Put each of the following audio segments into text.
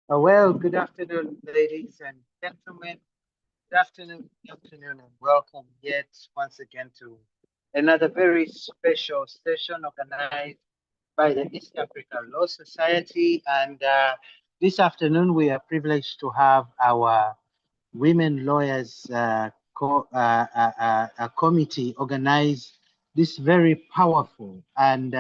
Well, good afternoon, ladies and gentlemen. Good afternoon, and welcome yet once again to another very special session organized by the East Africa Law Society. And this afternoon, we are privileged to have our women lawyers committee organize this very powerful and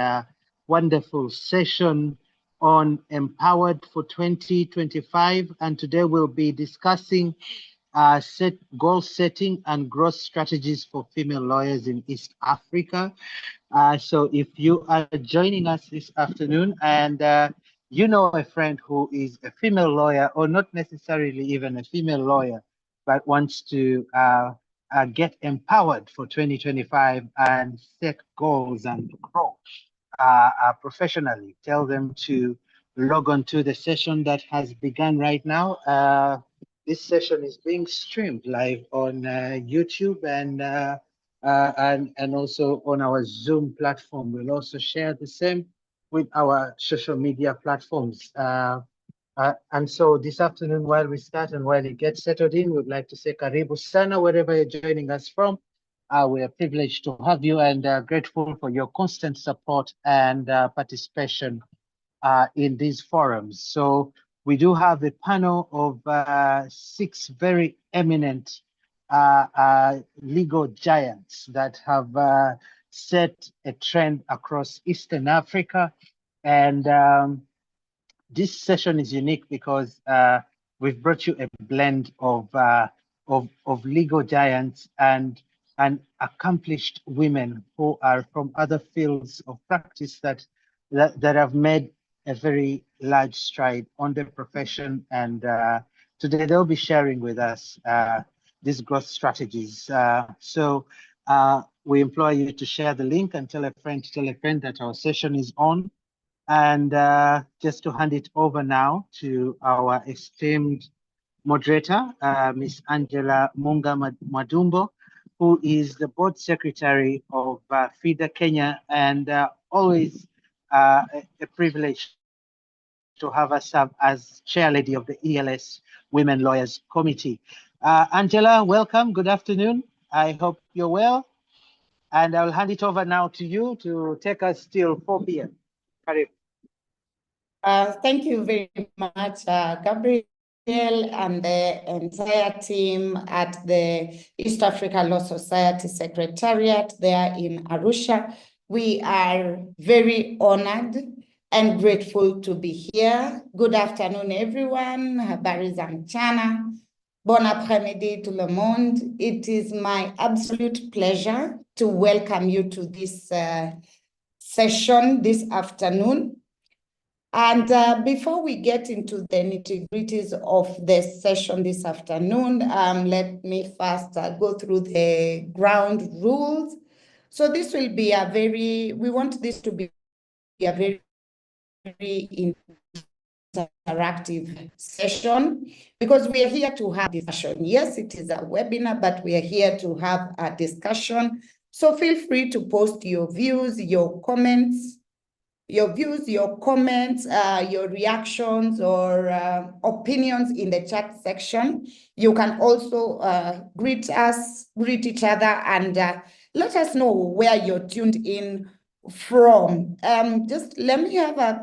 wonderful session on Empowered for 2025. And today we'll be discussing goal setting and growth strategies for female lawyers in East Africa. So if you are joining us this afternoon and you know a friend who is a female lawyer or not necessarily even a female lawyer, but wants to get empowered for 2025 and set goals and grow professionally, tell them to log on to the session that has begun right now. This session is being streamed live on YouTube and also on our Zoom platform. We'll also share the same with our social media platforms. And so this afternoon, while we start and while it gets settled in, we'd like to say Karibu Sana, wherever you're joining us from. We are privileged to have you and grateful for your constant support and participation in these forums. So we do have a panel of six very eminent legal giants that have set a trend across Eastern Africa. And this session is unique because we've brought you a blend of legal giants and accomplished women who are from other fields of practice that have made a very large stride on their profession. And today they'll be sharing with us these growth strategies. So we implore you to share the link and tell a friend that our session is on. And just to hand it over now to our esteemed moderator, Ms. Angela Munga Madumbo, who is the board secretary of FIDA Kenya, and always a privilege to have her serve as chair lady of the ELS Women Lawyers Committee. Angela, welcome. Good afternoon. I hope you're well. And I'll hand it over now to you to take us till 4 p.m. Karib. Thank you very much, Gabriel, and the entire team at the East Africa Law Society Secretariat there in Arusha. We are very honored and grateful to be here. Good afternoon, everyone. Habari za mchana. Bon après-midi tout le monde. It is my absolute pleasure to welcome you to this session this afternoon. And before we get into the nitty-gritties of the session this afternoon, let me first go through the ground rules. So this will be we want this to be a very interactive session because we are here to have discussion. Yes, it is a webinar, but we are here to have a discussion. So feel free to post your views, your comments, your reactions or opinions in the chat section. You can also greet each other, and let us know where you're tuned in from. Just let me have a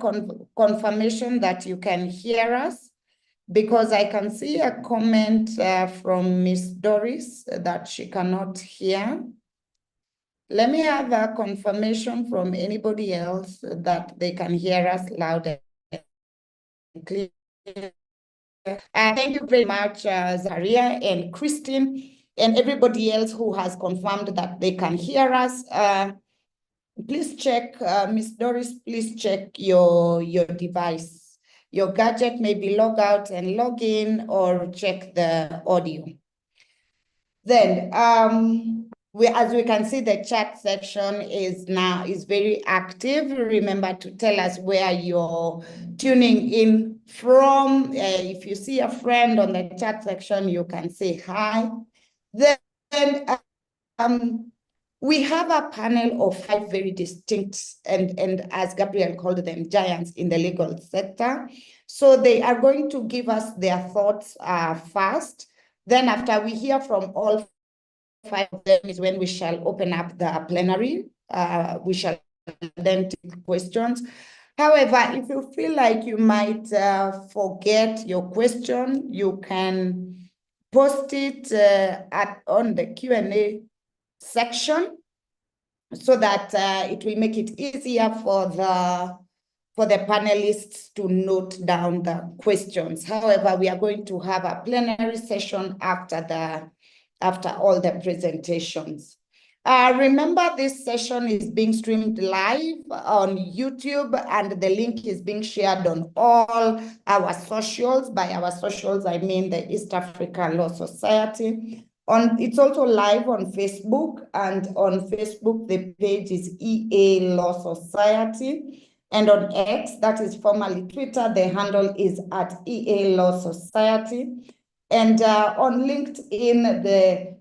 confirmation that you can hear us, because I can see a comment from Miss Doris that she cannot hear. Let me have a confirmation from anybody else that they can hear us loud and clear. Thank you very much, Zaria and Christine, and everybody else who has confirmed that they can hear us. Please check, Miss Doris, please check your device. Your gadget, maybe log out and log in, or check the audio. Then, as we can see, the chat section is very active. Remember to tell us where you're tuning in from. If you see a friend on the chat section, you can say hi. Then We have a panel of 5 very distinct, and as Gabriel called them, giants in the legal sector. So they are going to give us their thoughts first. Then after we hear from all 5 of them is when we shall open up the plenary. We shall then take questions. However, if you feel like you might forget your question, you can post it on the Q&A section so that it will make it easier for the panelists to note down the questions. However, we are going to have a plenary session after all the presentations. Remember, this session is being streamed live on YouTube, and the link is being shared on all our socials. By our socials, I mean the East Africa Law Society. It's also live on Facebook, and on Facebook, the page is EA Law Society. And on X, that is formerly Twitter, the handle is at EA Law Society. And on LinkedIn, the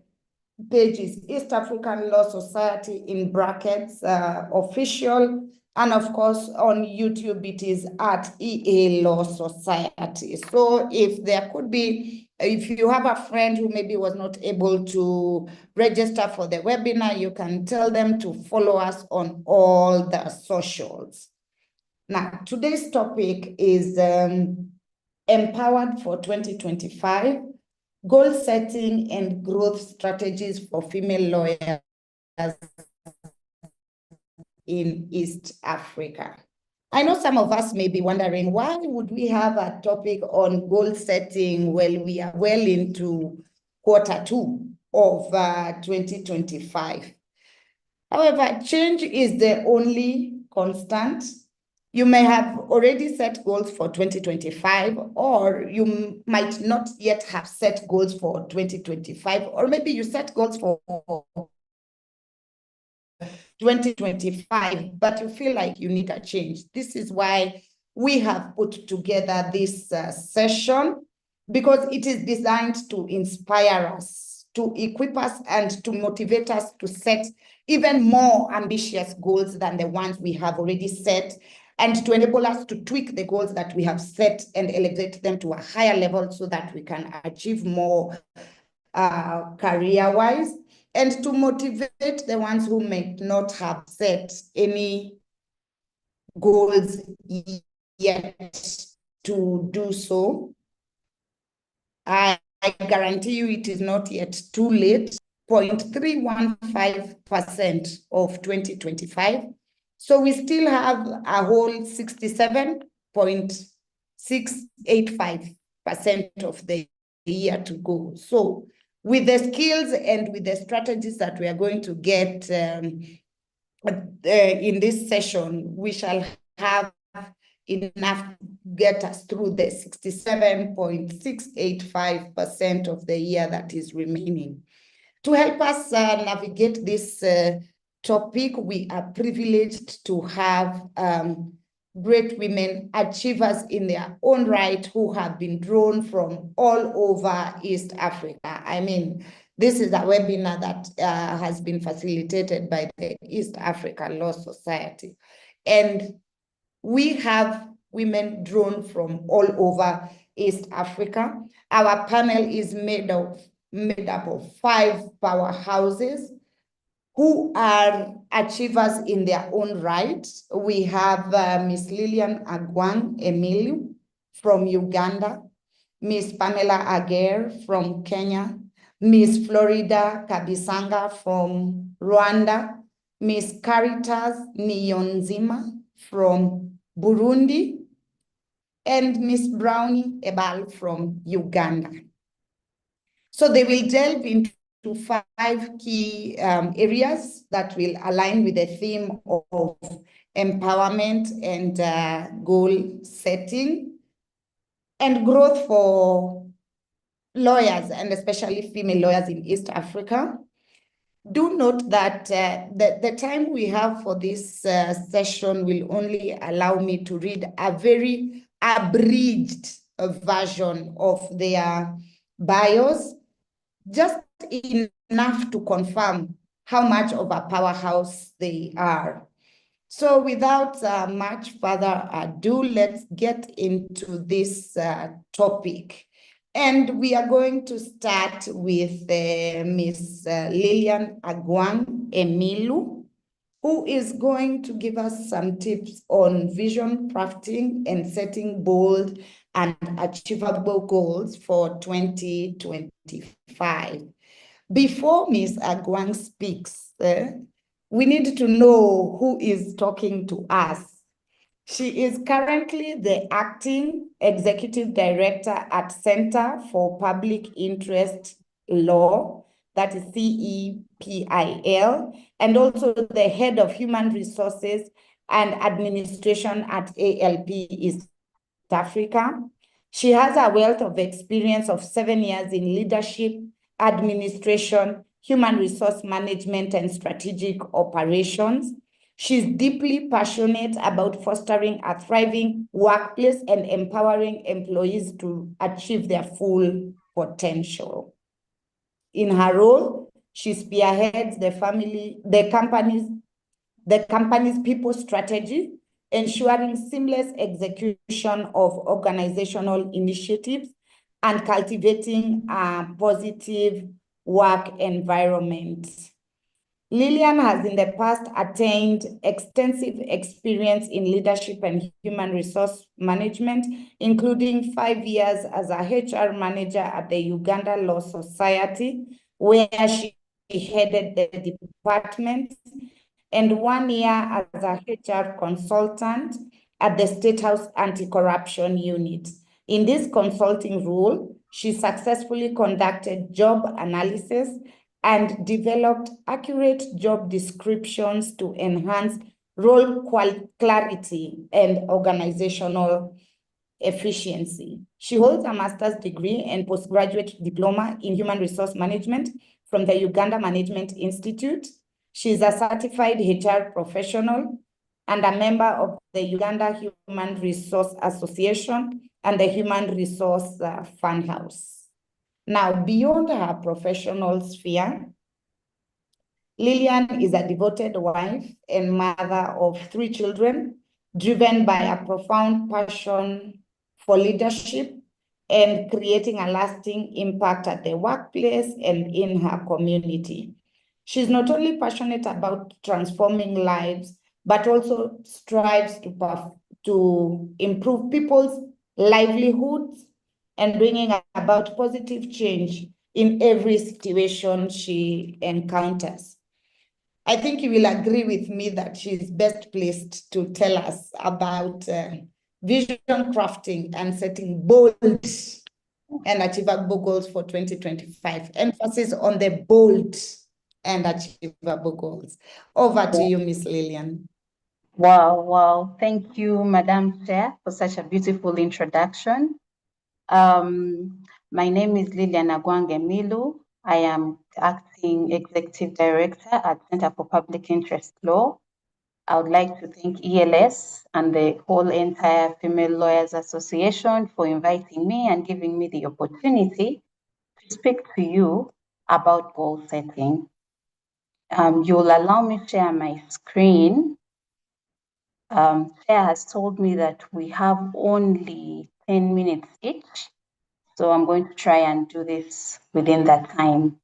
page is East African Law Society in brackets official. And of course, on YouTube, it is at EA Law Society. So if there could be, if you have a friend who maybe was not able to register for the webinar, you can tell them to follow us on all the socials. Now, today's topic is Empowered for 2025, Goal Setting and Growth Strategies for Female Lawyers in East Africa. I know some of us may be wondering, why would we have a topic on goal setting when we are well into Q2 of 2025? However, change is the only constant. You may have already set goals for 2025, or you might not yet have set goals for 2025, or maybe you set goals for 2025, but you feel like you need a change. This is why we have put together this session, because it is designed to inspire us, to equip us, and to motivate us to set even more ambitious goals than the ones we have already set, and to enable us to tweak the goals that we have set and elevate them to a higher level so that we can achieve more career-wise, and to motivate the ones who may not have set any goals yet to do so. I guarantee you it is not yet too late. 0.315% of 2025. So we still have a whole 67.685% of the year to go. So with the skills and with the strategies that we are going to get in this session, we shall have enough to get us through the 67.685% of the year that is remaining. To help us navigate this topic, we are privileged to have great women achievers in their own right who have been drawn from all over East Africa. I mean, this is a webinar that has been facilitated by the East Africa Law Society. And we have women drawn from all over East Africa. Our panel is made up of 5 powerhouses who are achievers in their own right. We have Miss Lillian Agwang Emilio from Uganda, Miss Pamela Ager from Kenya, Miss Florida Kabisanga from Rwanda, Miss Caritas Niyonzima from Burundi, and Miss Brownie Ebal from Uganda. So they will delve into 5 key areas that will align with the theme of empowerment and goal setting and growth for lawyers, and especially female lawyers in East Africa. Do note that the time we have for this session will only allow me to read a very abridged version of their bios, just enough to confirm how much of a powerhouse they are. So without much further ado, let's get into this topic. And we are going to start with Ms. Lilian Agwang Emilu, who is going to give us some tips on vision crafting and setting bold and achievable goals for 2025. Before Ms. Agwang speaks, we need to know who is talking to us. She is currently the acting executive director at Center for Public Interest Law, that is CEPIL, and also the head of human resources and administration at ALP East Africa. She has a wealth of experience of 7 years in leadership, administration, human resource management, and strategic operations. She's deeply passionate about fostering a thriving workplace and empowering employees to achieve their full potential. In her role, she spearheads the company's people strategy, ensuring seamless execution of organizational initiatives and cultivating a positive work environment. Lilian has in the past attained extensive experience in leadership and human resource management, including 5 years as a HR manager at the Uganda Law Society, where she headed the department, and 1 year as a HR consultant at the State House Anti-Corruption Unit. In this consulting role, she successfully conducted job analysis and developed accurate job descriptions to enhance role clarity and organizational efficiency. She holds a master's degree and postgraduate diploma in human resource management from the Uganda Management Institute. She is a certified HR professional and a member of the Uganda Human Resource Association and the Human Resource Fund House. Now, beyond her professional sphere, Lilian is a devoted wife and mother of 3 children, driven by a profound passion for leadership and creating a lasting impact at the workplace and in her community. She's not only passionate about transforming lives, but also strives to improve people's livelihoods and bringing about positive change in every situation she encounters. I think you will agree with me that she's best placed to tell us about vision crafting and setting bold and achievable goals for 2025. Emphasis on the bold and achievable goals. Over to you, Miss Lilian. Wow. Thank you, Madam Chair, for such a beautiful introduction. My name is Lilian Agwang Emilu. I am acting executive director at Center for Public Interest Law. I would like to thank ELS and the whole entire Female Lawyers Association for inviting me and giving me the opportunity to speak to you about goal setting. You will allow me to share my screen. Chair has told me that we have only 10 minutes each, so I'm going to try and do this within that time.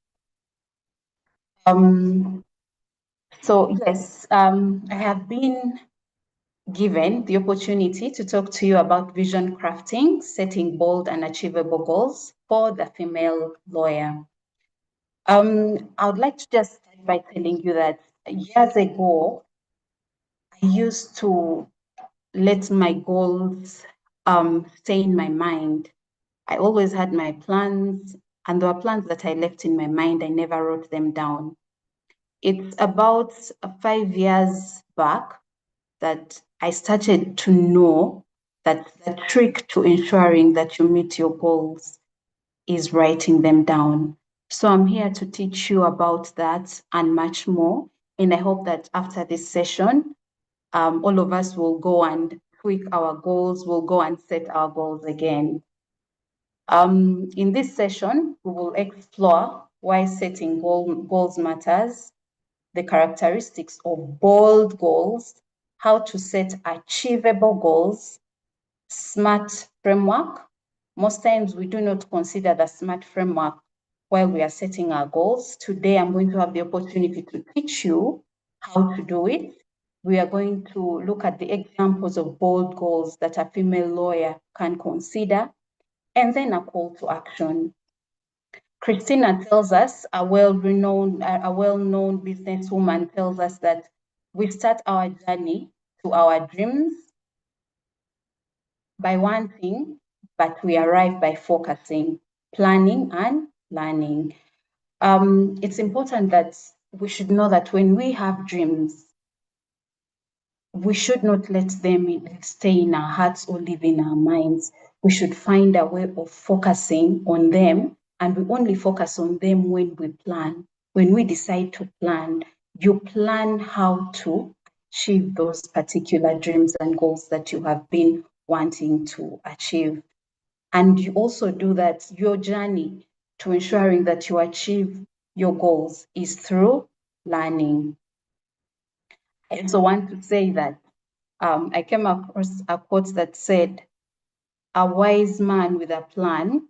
So yes, I have been given the opportunity to talk to you about vision crafting, setting bold and achievable goals for the female lawyer. I would like to just start by telling you that years ago, I used to let my goals stay in my mind. I always had my plans, and there were plans that I left in my mind. I never wrote them down. It's about 5 years back that I started to know that the trick to ensuring that you meet your goals is writing them down. So I'm here to teach you about that and much more. And I hope that after this session, all of us will go and tweak our goals, we'll go and set our goals again. In this session, we will explore why setting goals matters, the characteristics of bold goals, how to set achievable goals, SMART framework. Most times we do not consider the SMART framework while we are setting our goals. Today, I'm going to have the opportunity to teach you how to do it. We are going to look at the examples of bold goals that a female lawyer can consider, and then a call to action. Christina tells us, a well-known businesswoman tells us that we start our journey to our dreams by wanting, but we arrive by focusing, planning, and learning. It's important that we should know that when we have dreams, we should not let them stay in our hearts or live in our minds. We should find a way of focusing on them, and we only focus on them when we plan. When we decide to plan, you plan how to achieve those particular dreams and goals that you have been wanting to achieve. And you also do that, your journey to ensuring that you achieve your goals is through learning. I also want to say that I came across a quote that said, a wise man with a plan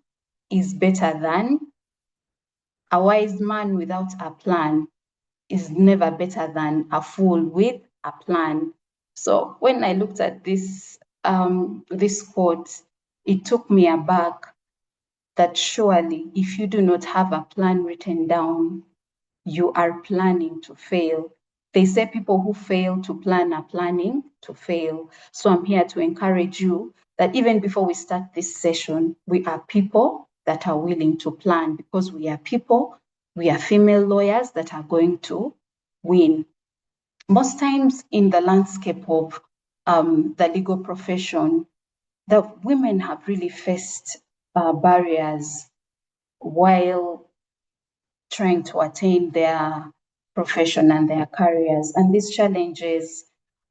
is better than a wise man without a plan is never better than a fool with a plan. So when I looked at this quote, it took me aback that surely if you do not have a plan written down, you are planning to fail. They say people who fail to plan are planning to fail. So I'm here to encourage you that even before we start this session, we are people that are willing to plan, because we are people, we are female lawyers that are going to win. Most times in the landscape of the legal profession, the women have really faced barriers while trying to attain their profession and their careers. And these challenges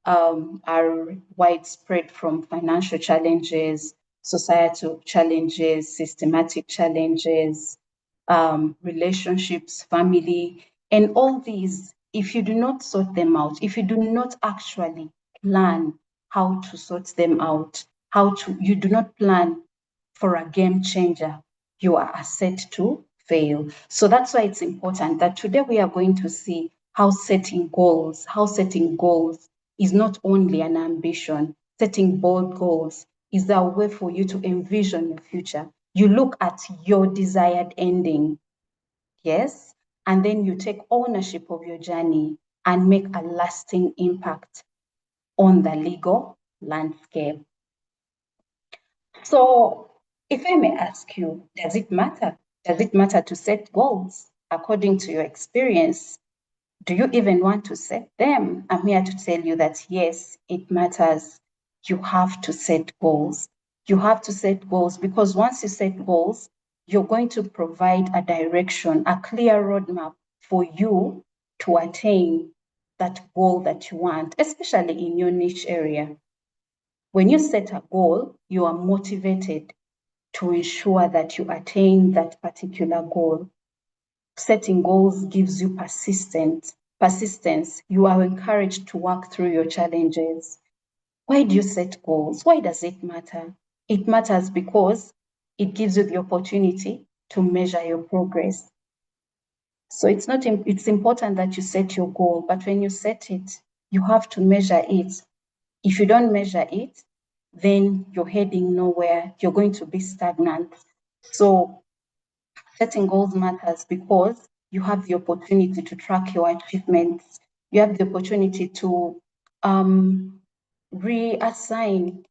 are widespread, from financial challenges, societal challenges, systematic challenges, relationships, family, and all these, if you do not sort them out, if you do not actually plan how to sort them out, you do not plan for a game changer, you are set to fail. So that's why it's important that today we are going to see how setting goals is not only an ambition. Setting bold goals is a way for you to envision your future. You look at your desired ending, yes, and then you take ownership of your journey and make a lasting impact on the legal landscape. So if I may ask you, does it matter? Does it matter to set goals according to your experience? Do you even want to set them? I'm here to tell you that yes, it matters. You have to set goals. You have to set goals, because once you set goals, you're going to provide a direction, a clear roadmap for you to attain that goal that you want, especially in your niche area. When you set a goal, you are motivated to ensure that you attain that particular goal. Setting goals gives you persistence. You are encouraged to work through your challenges. Why do you set goals? Why does it matter? It matters because it gives you the opportunity to measure your progress. So it's important that you set your goal, but when you set it, you have to measure it. If you don't measure it, then you're heading nowhere. You're going to be stagnant. So setting goals matters because you have the opportunity to track your achievements. You have the opportunity to reassign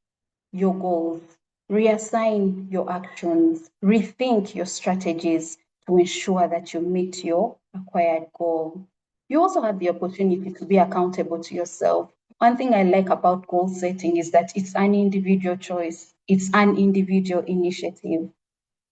your goals, reassign your actions, rethink your strategies to ensure that you meet your acquired goal. You also have the opportunity to be accountable to yourself. One thing I like about goal setting is that it's an individual choice. It's an individual initiative.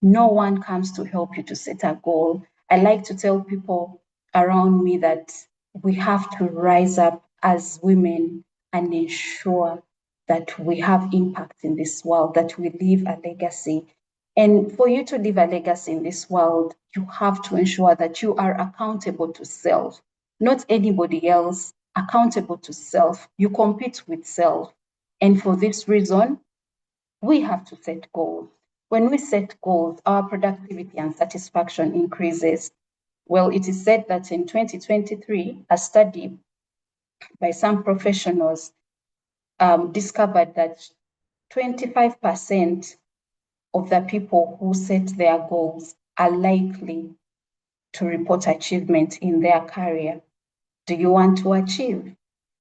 No one comes to help you to set a goal. I like to tell people around me that we have to rise up as women and ensure that we have impact in this world, that we leave a legacy. And for you to leave a legacy in this world, you have to ensure that you are accountable to self. not anybody else, accountable to self. You compete with self. And for this reason, we have to set goals. When we set goals, our productivity and satisfaction increases. Well, it is said that in 2023, a study by some professionals discovered that 25% of the people who set their goals are likely to report achievement in their career. Do you want to achieve?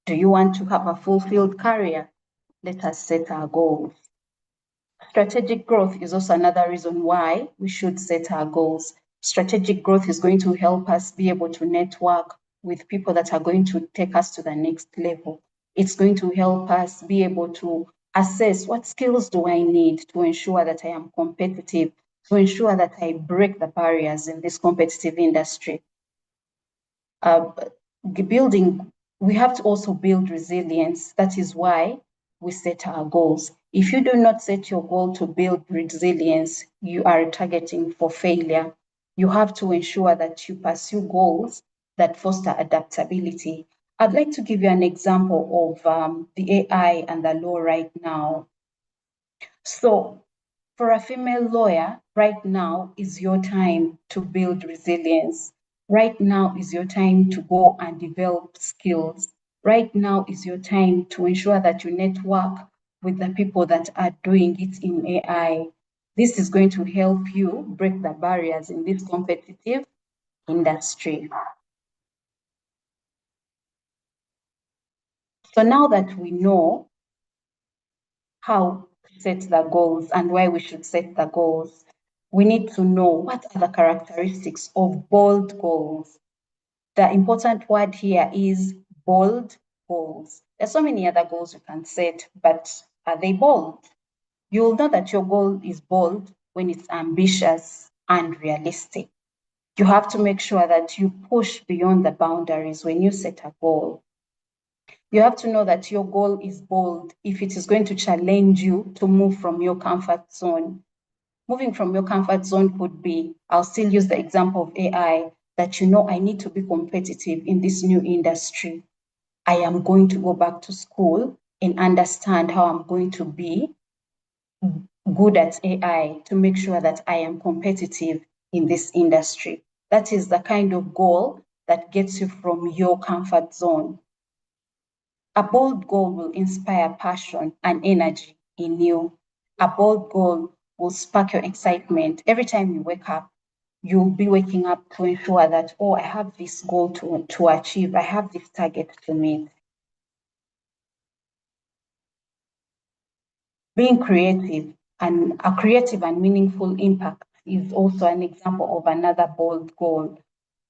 Do you want to have a fulfilled career? Let us set our goals. Strategic growth is also another reason why we should set our goals. Strategic growth is going to help us be able to network with people that are going to take us to the next level. It's going to help us be able to assess what skills do I need to ensure that I am competitive, to ensure that I break the barriers in this competitive industry. We have to also build resilience. That is why we set our goals. If you do not set your goal to build resilience, you are targeting for failure. You have to ensure that you pursue goals that foster adaptability. I'd like to give you an example of the AI and the law right now. So for a female lawyer, right now is your time to build resilience. Right now is your time to go and develop skills. Right now is your time to ensure that you network with the people that are doing it in AI. This is going to help you break the barriers in this competitive industry. So now that we know how to set the goals and why we should set the goals, we need to know what are the characteristics of bold goals. The important word here is bold goals. There's so many other goals you can set, but are they bold? You'll know that your goal is bold when it's ambitious and realistic. You have to make sure that you push beyond the boundaries when you set a goal. You have to know that your goal is bold if it is going to challenge you to move from your comfort zone. Moving from your comfort zone could be, I'll still use the example of AI, that you know I need to be competitive in this new industry. I am going to go back to school and understand how I'm going to be good at AI to make sure that I am competitive in this industry. That is the kind of goal that gets you from your comfort zone. A bold goal will inspire passion and energy in you. A bold goal will spark your excitement. Every time you wake up, you'll be waking up to ensure that, oh, I have this goal to achieve. I have this target to meet. Being creative and a creative and meaningful impact is also an example of another bold goal.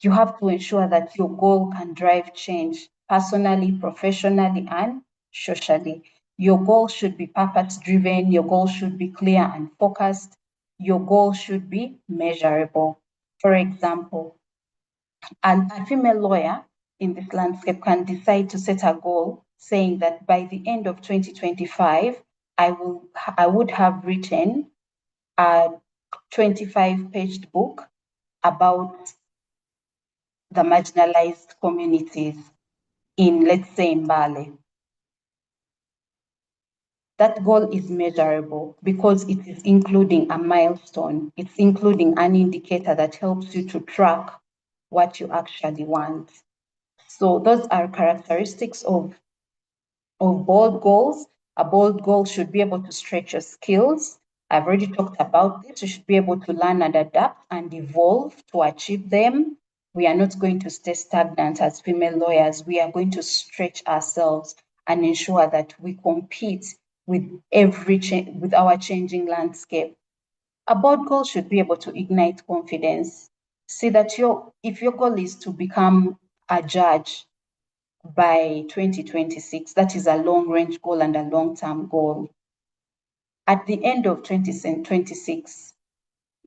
You have to ensure that your goal can drive change personally, professionally, and socially. Your goal should be purpose-driven. Your goal should be clear and focused. Your goal should be measurable. For example, a female lawyer in this landscape can decide to set a goal saying that by the end of 2025, I would have written a 25-page book about the marginalized communities in, let's say, Mbale. That goal is measurable because it is including a milestone. It's including an indicator that helps you to track what you actually want. So those are characteristics of bold goals. A bold goal should be able to stretch your skills. I've already talked about this. You should be able to learn and adapt and evolve to achieve them. We are not going to stay stagnant as female lawyers. We are going to stretch ourselves and ensure that we compete with with our changing landscape. A bold goal should be able to ignite confidence. See that if your goal is to become a judge by 2026, that is a long-range goal and a long-term goal. At the end of 2026,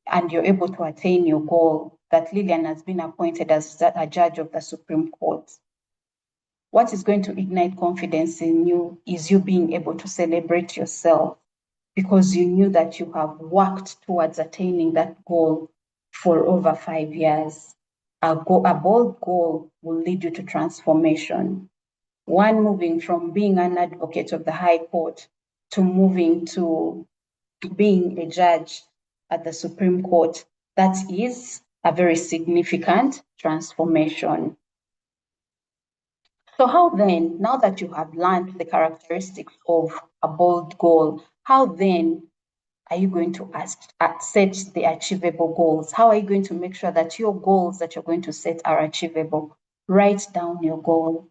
and you're able to attain your goal, that Lillian has been appointed as a judge of the Supreme Court, what is going to ignite confidence in you is you being able to celebrate yourself because you knew that you have worked towards attaining that goal for over 5 years. A bold goal will lead you to transformation. One, moving from being an advocate of the High Court to moving to being a judge at the Supreme Court. That is a very significant transformation. So how then, now that you have learned the characteristics of a bold goal, how then are you going to set the achievable goals? How are you going to make sure that your goals that you're going to set are achievable? Write down your goal.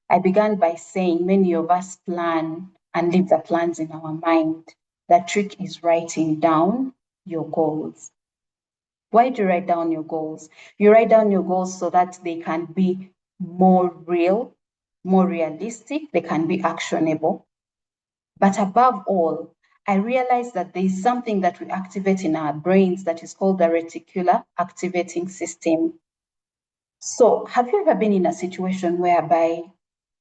I began by saying many of us plan and leave the plans in our mind. The trick is writing down your goals. Why do you write down your goals? You write down your goals so that they can be more real, more realistic, they can be actionable. But above all, I realized that there is something that we activate in our brains that is called the reticular activating system. So have you ever been in a situation whereby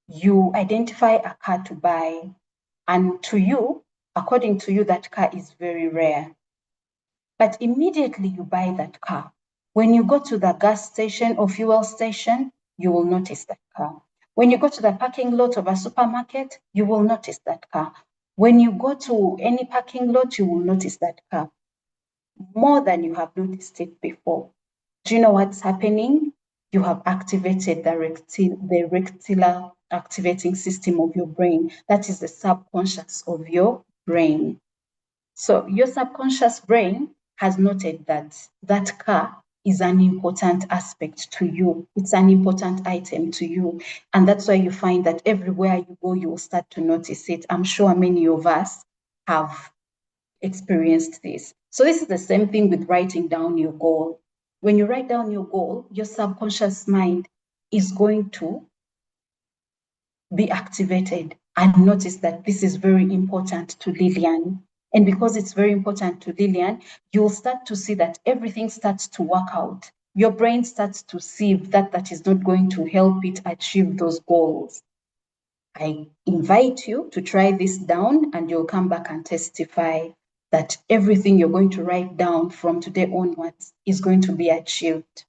you identify a car to buy, and to you, according to you, that car is very rare, but immediately you buy that car. When you go to the gas station or fuel station, you will notice that car. When you go to the parking lot of a supermarket, you will notice that car. When you go to any parking lot, you will notice that car more than you have noticed it before. Do you know what's happening? You have activated the reticular activating system of your brain. That is the subconscious of your brain. So your subconscious brain has noted that that car is an important aspect to you. It's an important item to you. And that's why you find that everywhere you go, you will start to notice it. I'm sure many of us have experienced this. So this is the same thing with writing down your goal. When you write down your goal, your subconscious mind is going to be activated and notice that this is very important to Lillian. And because it's very important to Lillian, you'll start to see that everything starts to work out. Your brain starts to see that is not going to help it achieve those goals. I invite you to try this down, and you'll come back and testify that everything you're going to write down from today onwards is going to be achieved.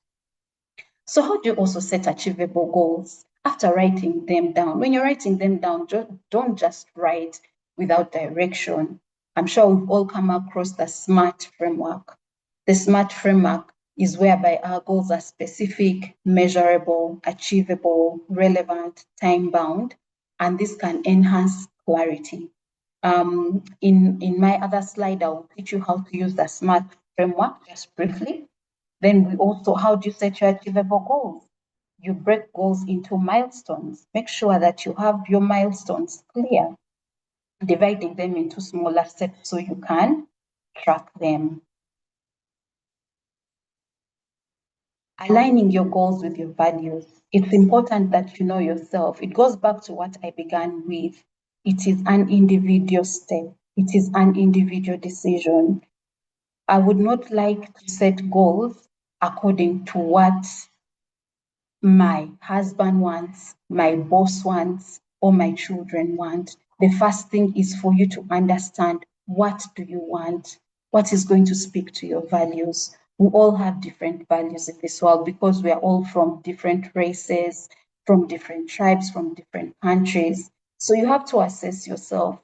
So how do you also set achievable goals after writing them down? When you're writing them down, don't just write without direction. I'm sure we've all come across the SMART framework. The SMART framework is whereby our goals are specific, measurable, achievable, relevant, time-bound, and this can enhance clarity. In my other slide, I'll teach you how to use the SMART framework just briefly. Then we also, how do you set your achievable goals? You break goals into milestones. Make sure that you have your milestones clear, dividing them into smaller steps so you can track them. Aligning your goals with your values. It's important that you know yourself. It goes back to what I began with. It is an individual step. It is an individual decision. I would not like to set goals according to what my husband wants, my boss wants, or my children want. The first thing is for you to understand, what do you want? What is going to speak to your values? We all have different values in this world because we are all from different races, from different tribes, from different countries. So you have to assess yourself,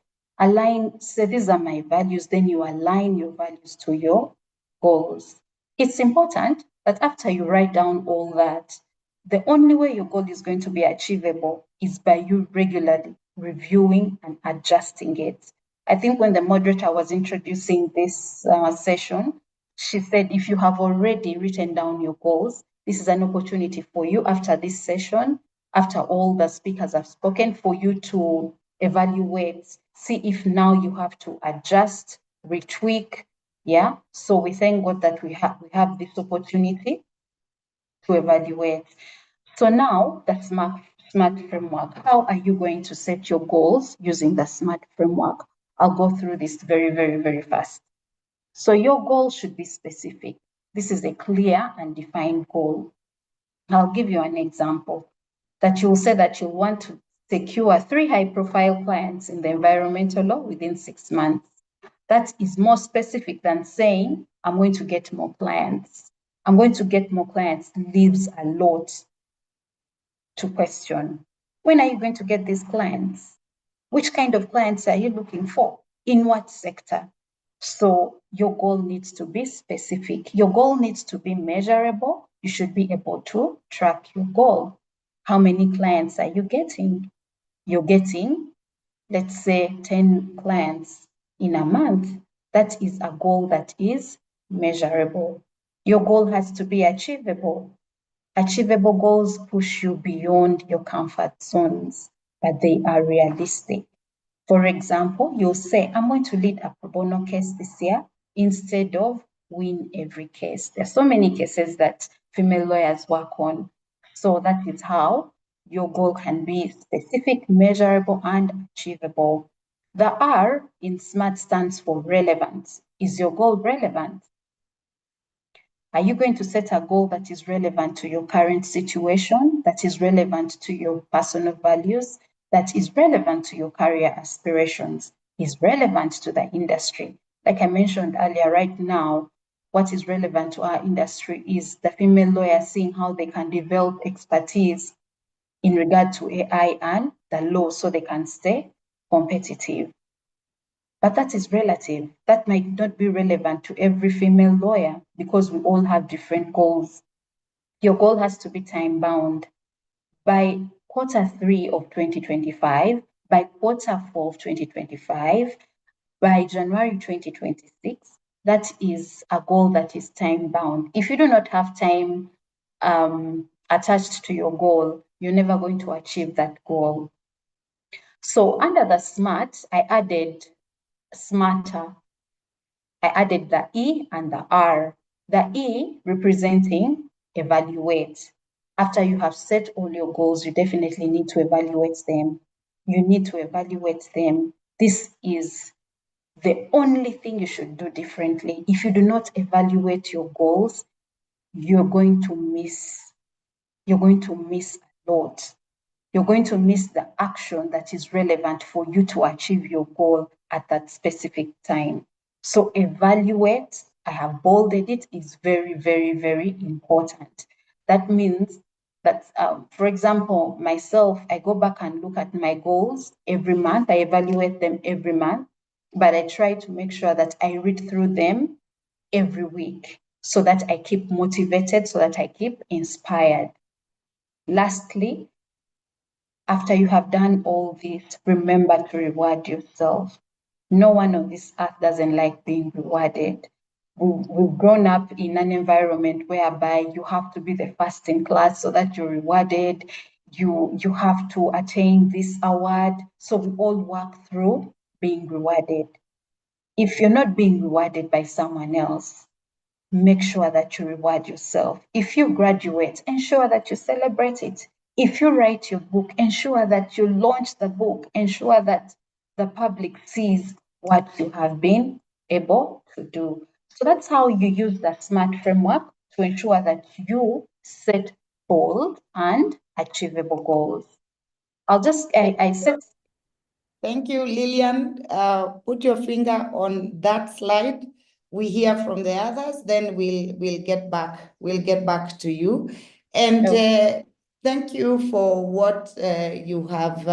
say these are my values, then you align your values to your goals. It's important that after you write down all that, the only way your goal is going to be achievable is by you regularly reviewing and adjusting it. I think when the moderator was introducing this session, she said, if you have already written down your goals, this is an opportunity for you after this session, after all the speakers have spoken, for you to evaluate, see if now you have to adjust, retweak. Yeah. So we thank God that we have this opportunity to evaluate. So now the SMART framework, how are you going to set your goals using the SMART framework? I'll go through this very, very, very fast. So your goal should be specific. This is a clear and defined goal. I'll give you an example that you'll say that you want to secure 3 high-profile clients in the environmental law within 6 months. That is more specific than saying, I'm going to get more clients. I'm going to get more clients leaves a lot to question. When are you going to get these clients? Which kind of clients are you looking for? In what sector? So your goal needs to be specific. Your goal needs to be measurable. You should be able to track your goal. How many clients are you getting? You're getting, let's say, 10 clients in a month. That is a goal that is measurable. Your goal has to be achievable. Achievable goals push you beyond your comfort zones, but they are realistic. For example, you'll say, I'm going to lead a pro bono case this year instead of win every case. There's so many cases that female lawyers work on. So that is how your goal can be specific, measurable, and achievable. The R in SMART stands for relevance. Is your goal relevant? Are you going to set a goal that is relevant to your current situation, that is relevant to your personal values, that is relevant to your career aspirations, is relevant to the industry? Like I mentioned earlier, right now, what is relevant to our industry is the female lawyer seeing how they can develop expertise in regard to AI and the law so they can stay competitive. But that is relative. That might not be relevant to every female lawyer because we all have different goals. Your goal has to be time bound. By Q3 of 2025, by Q4 of 2025, by January 2026, that is a goal that is time bound. If you do not have time attached to your goal, you're never going to achieve that goal. So under the SMART, I added smarter. I added the E and the R. The E representing evaluate. After you have set all your goals, you definitely need to evaluate them. You need to evaluate them. This is the only thing you should do differently. If you do not evaluate your goals, you're going to miss a lot. You're going to miss the action that is relevant for you to achieve your goal at that specific time. So evaluate, I have bolded it, is very, very, very important. That means that, for example, myself, I go back and look at my goals every month. I evaluate them every month, but I try to make sure that I read through them every week so that I keep motivated, so that I keep inspired. Lastly, after you have done all this, remember to reward yourself. No one on this earth doesn't like being rewarded. We've grown up in an environment whereby you have to be the first in class so that you're rewarded. You have to attain this award. So we all work through being rewarded. If you're not being rewarded by someone else, make sure that you reward yourself. If you graduate, ensure that you celebrate it. If you write your book, ensure that you launch the book. Ensure that the public sees what you have been able to do. So that's how you use the SMART framework to ensure that you set bold and achievable goals. I said. Thank you, Lillian. Put your finger on that slide. We hear from the others, then we'll get back to you. And thank you for what you have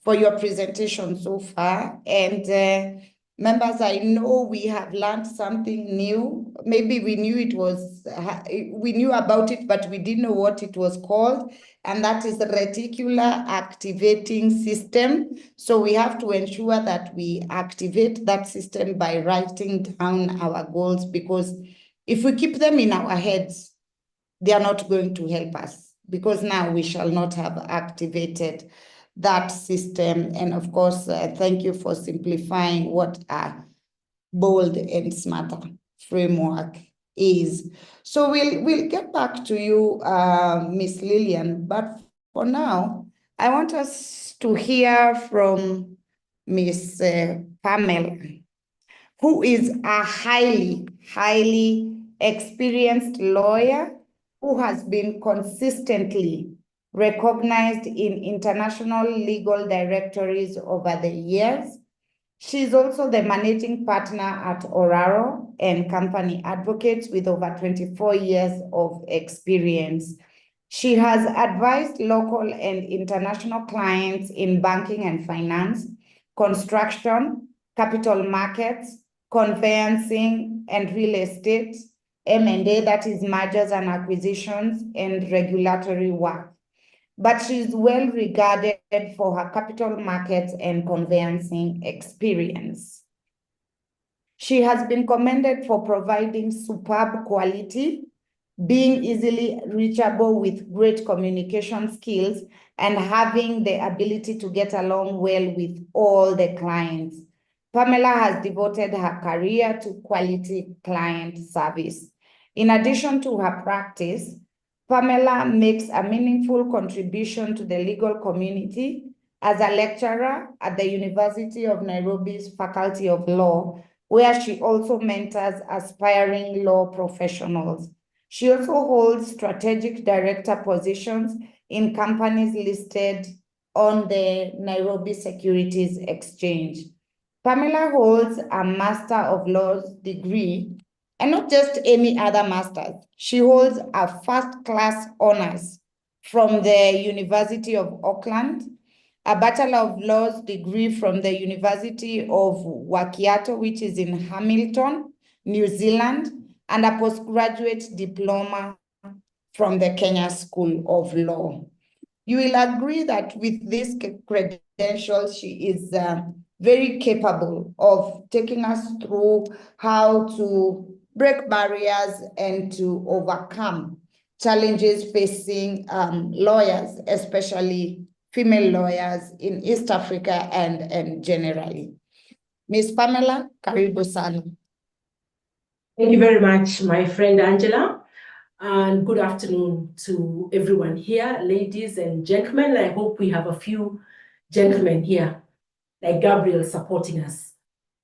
for your presentation so far. And members, I know we have learned something new. Maybe we knew about it, but we didn't know what it was called. And that is the reticular activating system. So we have to ensure that we activate that system by writing down our goals, because if we keep them in our heads, they are not going to help us, because now we shall not have activated that system. And of course, thank you for simplifying what a bold and smarter framework is. So we'll get back to you, Miss Lillian, but for now, I want us to hear from Miss Pamela, who is a highly experienced lawyer who has been consistently recognized in international legal directories over the years. She's also the managing partner at Oraro and Company Advocates with over 24 years of experience. She has advised local and international clients in banking and finance, construction, capital markets, conveyancing, and real estate, M&A, that is mergers and acquisitions, and regulatory work. But she's well regarded for her capital markets and conveyancing experience. She has been commended for providing superb quality, being easily reachable with great communication skills, and having the ability to get along well with all the clients. Pamela has devoted her career to quality client service. In addition to her practice, Pamela makes a meaningful contribution to the legal community as a lecturer at the University of Nairobi's Faculty of Law, where she also mentors aspiring law professionals. She also holds strategic director positions in companies listed on the Nairobi Securities Exchange. Pamela holds a Master of Laws degree, and not just any other master's. She holds a first-class honors from the University of Auckland, a Bachelor of Laws degree from the University of Waikato, which is in Hamilton, New Zealand, and a postgraduate diploma from the Kenya School of Law. You will agree that with this credentials, she is very capable of taking us through how to break barriers and to overcome challenges facing lawyers, especially female lawyers in East Africa and generally. Ms. Pamela, karibu sana. Thank you very much, my friend Angela, and good afternoon to everyone here, ladies and gentlemen. I hope we have a few gentlemen here, like Gabriel, supporting us.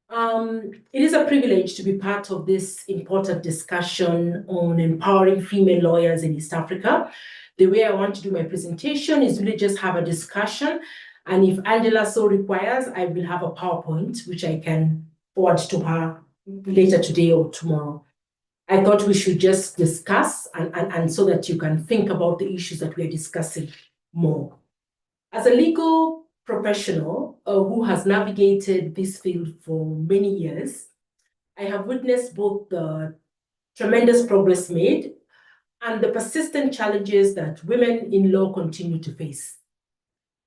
It is a privilege to be part of this important discussion on empowering female lawyers in East Africa. The way I want to do my presentation is really just have a discussion, and if Angela so requires, I will have a PowerPoint, which I can forward to her later today or tomorrow. I thought we should just discuss and so that you can think about the issues that we are discussing more. As a legal professional who has navigated this field for many years, I have witnessed both the tremendous progress made and the persistent challenges that women in law continue to face.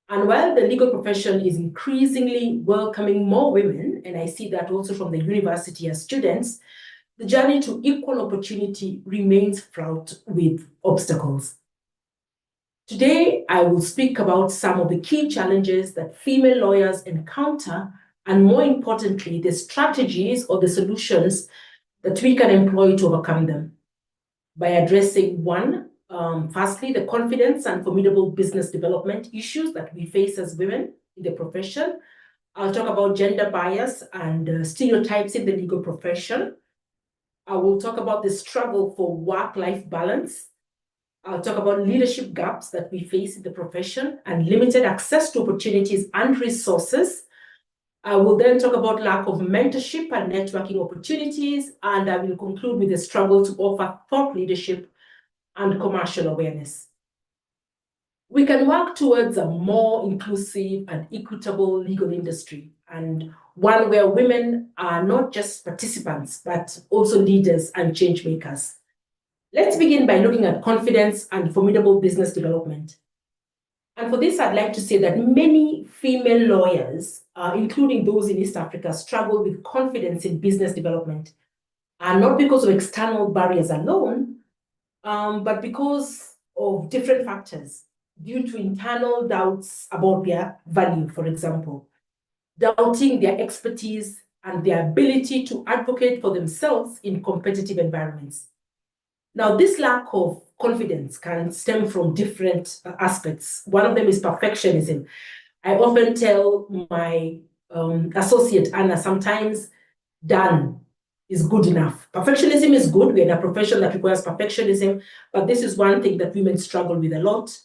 And while the legal profession is increasingly welcoming more women, and I see that also from the university as students, the journey to equal opportunity remains fraught with obstacles. Today, I will speak about some of the key challenges that female lawyers encounter, and more importantly, the strategies or the solutions that we can employ to overcome them. By addressing firstly, the confidence and formidable business development issues that we face as women in the profession. I'll talk about gender bias and stereotypes in the legal profession. I will talk about the struggle for work-life balance. I'll talk about leadership gaps that we face in the profession and limited access to opportunities and resources. I will then talk about lack of mentorship and networking opportunities, and I will conclude with the struggle to offer thought leadership and commercial awareness. We can work towards a more inclusive and equitable legal industry, and one where women are not just participants, but also leaders and change makers. Let's begin by looking at confidence and formidable business development. And for this, I'd like to say that many female lawyers, including those in East Africa, struggle with confidence in business development, and not because of external barriers alone, but because of different factors, due to internal doubts about their value, for example, doubting their expertise and their ability to advocate for themselves in competitive environments. Now, this lack of confidence can stem from different aspects. One of them is perfectionism. I often tell my associate, Anna, sometimes done is good enough. Perfectionism is good. We're in a profession that requires perfectionism, but this is one thing that women struggle with a lot.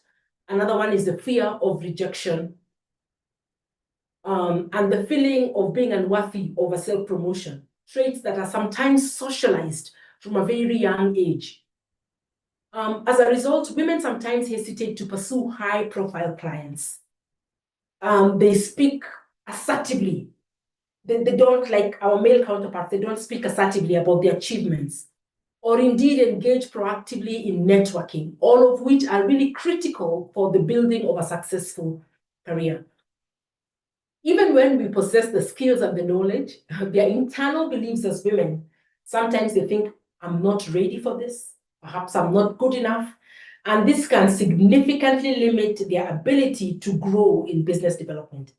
Another one is the fear of rejection. and the feeling of being unworthy over self-promotion, traits that are sometimes socialized from a very young age. As a result, women sometimes hesitate to pursue high-profile clients. They speak assertively. They don't, like our male counterparts, they don't speak assertively about their achievements, or indeed engage proactively in networking, all of which are really critical for the building of a successful career. Even when we possess the skills and the knowledge, their internal beliefs as women, sometimes they think, I'm not ready for this, perhaps I'm not good enough, and this can significantly limit their ability to grow in business development.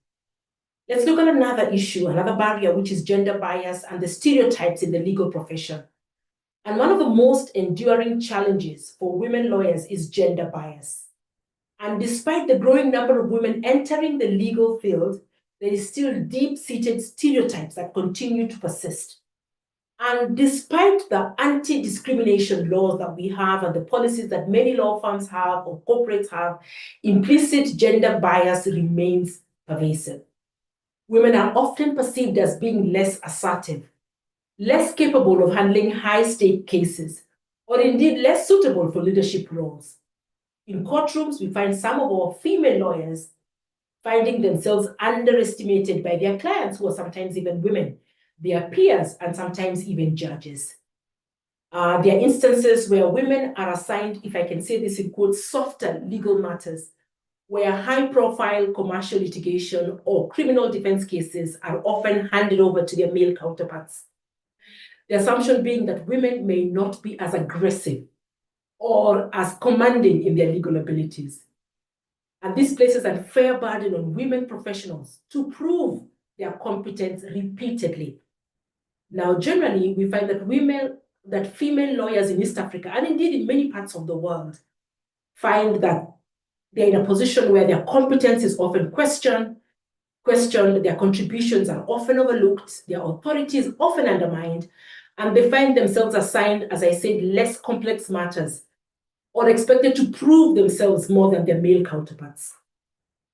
Let's look at another issue, another barrier, which is gender bias and the stereotypes in the legal profession. And one of the most enduring challenges for women lawyers is gender bias. And despite the growing number of women entering the legal field, there is still deep-seated stereotypes that continue to persist. And despite the anti-discrimination laws that we have and the policies that many law firms have or corporates have, implicit gender bias remains pervasive. Women are often perceived as being less assertive, less capable of handling high-stake cases, or indeed less suitable for leadership roles. In courtrooms, we find some of our female lawyers finding themselves underestimated by their clients, who are sometimes even women, their peers, and sometimes even judges. There are instances where women are assigned, if I can say this in quotes, softer legal matters, where high-profile commercial litigation or criminal defense cases are often handed over to their male counterparts. The assumption being that women may not be as aggressive or as commanding in their legal abilities. And this places an unfair burden on women professionals to prove their competence repeatedly. Now, generally, we find that female lawyers in East Africa, and indeed in many parts of the world, find that they're in a position where their competence is often questioned, their contributions are often overlooked, their authority is often undermined, and they find themselves assigned, as I said, less complex matters, or expected to prove themselves more than their male counterparts.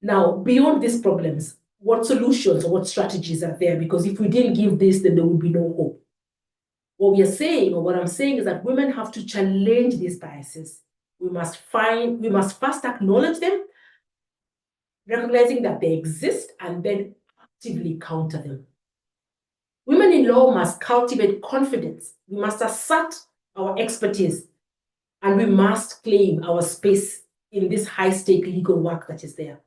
Now, beyond these problems, what solutions or what strategies are there? Because if we didn't give this, then there would be no hope. What we are saying, or what I'm saying, is that women have to challenge these biases. We must first acknowledge them, recognizing that they exist, and then actively counter them. Women in law must cultivate confidence. We must assert our expertise, and we must claim our space in this high-stake legal work that is there.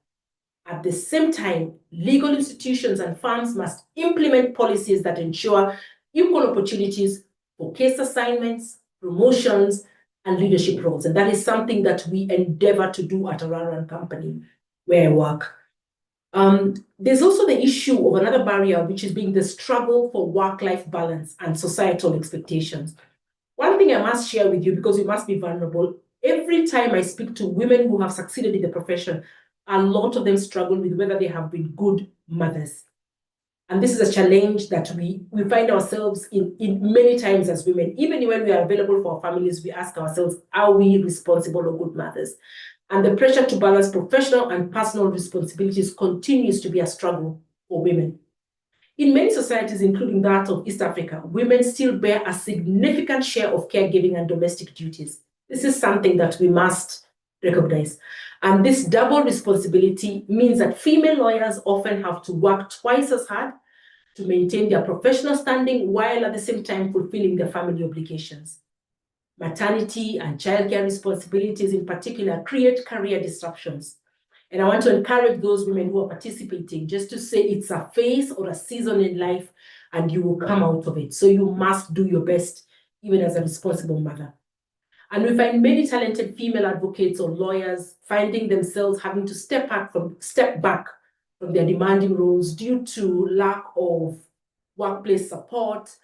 At the same time, legal institutions and firms must implement policies that ensure equal opportunities for case assignments, promotions, and leadership roles. And that is something that we endeavor to do at Araran Company, where I work. There's also the issue of another barrier, which is being the struggle for work-life balance and societal expectations. One thing I must share with you, because we must be vulnerable, every time I speak to women who have succeeded in the profession, a lot of them struggle with whether they have been good mothers. And this is a challenge that we find ourselves in many times as women. Even when we are available for our families, we ask ourselves, are we responsible or good mothers? And the pressure to balance professional and personal responsibilities continues to be a struggle for women. In many societies, including that of East Africa, women still bear a significant share of caregiving and domestic duties. This is something that we must recognize. And this double responsibility means that female lawyers often have to work twice as hard to maintain their professional standing while at the same time fulfilling their family obligations. Maternity and childcare responsibilities in particular create career disruptions. And I want to encourage those women who are participating just to say it's a phase or a season in life and you will come out of it. So you must do your best, even as a responsible mother. And we find many talented female advocates or lawyers finding themselves having to step back from their demanding roles due to lack of workplace support,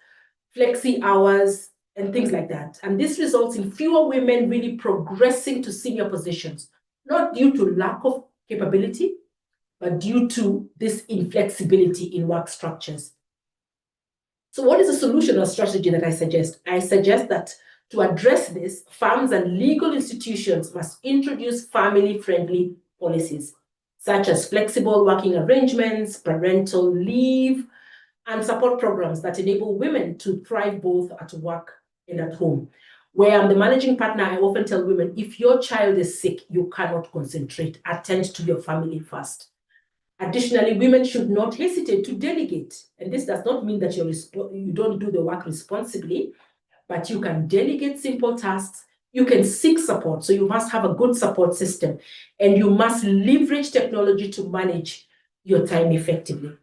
flexi hours, and things like that. And this results in fewer women really progressing to senior positions, not due to lack of capability, but due to this inflexibility in work structures. So what is the solution or strategy that I suggest? I suggest that to address this, firms and legal institutions must introduce family-friendly policies, such as flexible working arrangements, parental leave, and support programs that enable women to thrive both at work and at home. Where I'm the managing partner, I often tell women, if your child is sick, you cannot concentrate. Attend to your family first. Additionally, women should not hesitate to delegate. And this does not mean that you don't do the work responsibly, but you can delegate simple tasks. You can seek support. So you must have a good support system, and you must leverage technology to manage your time effectively.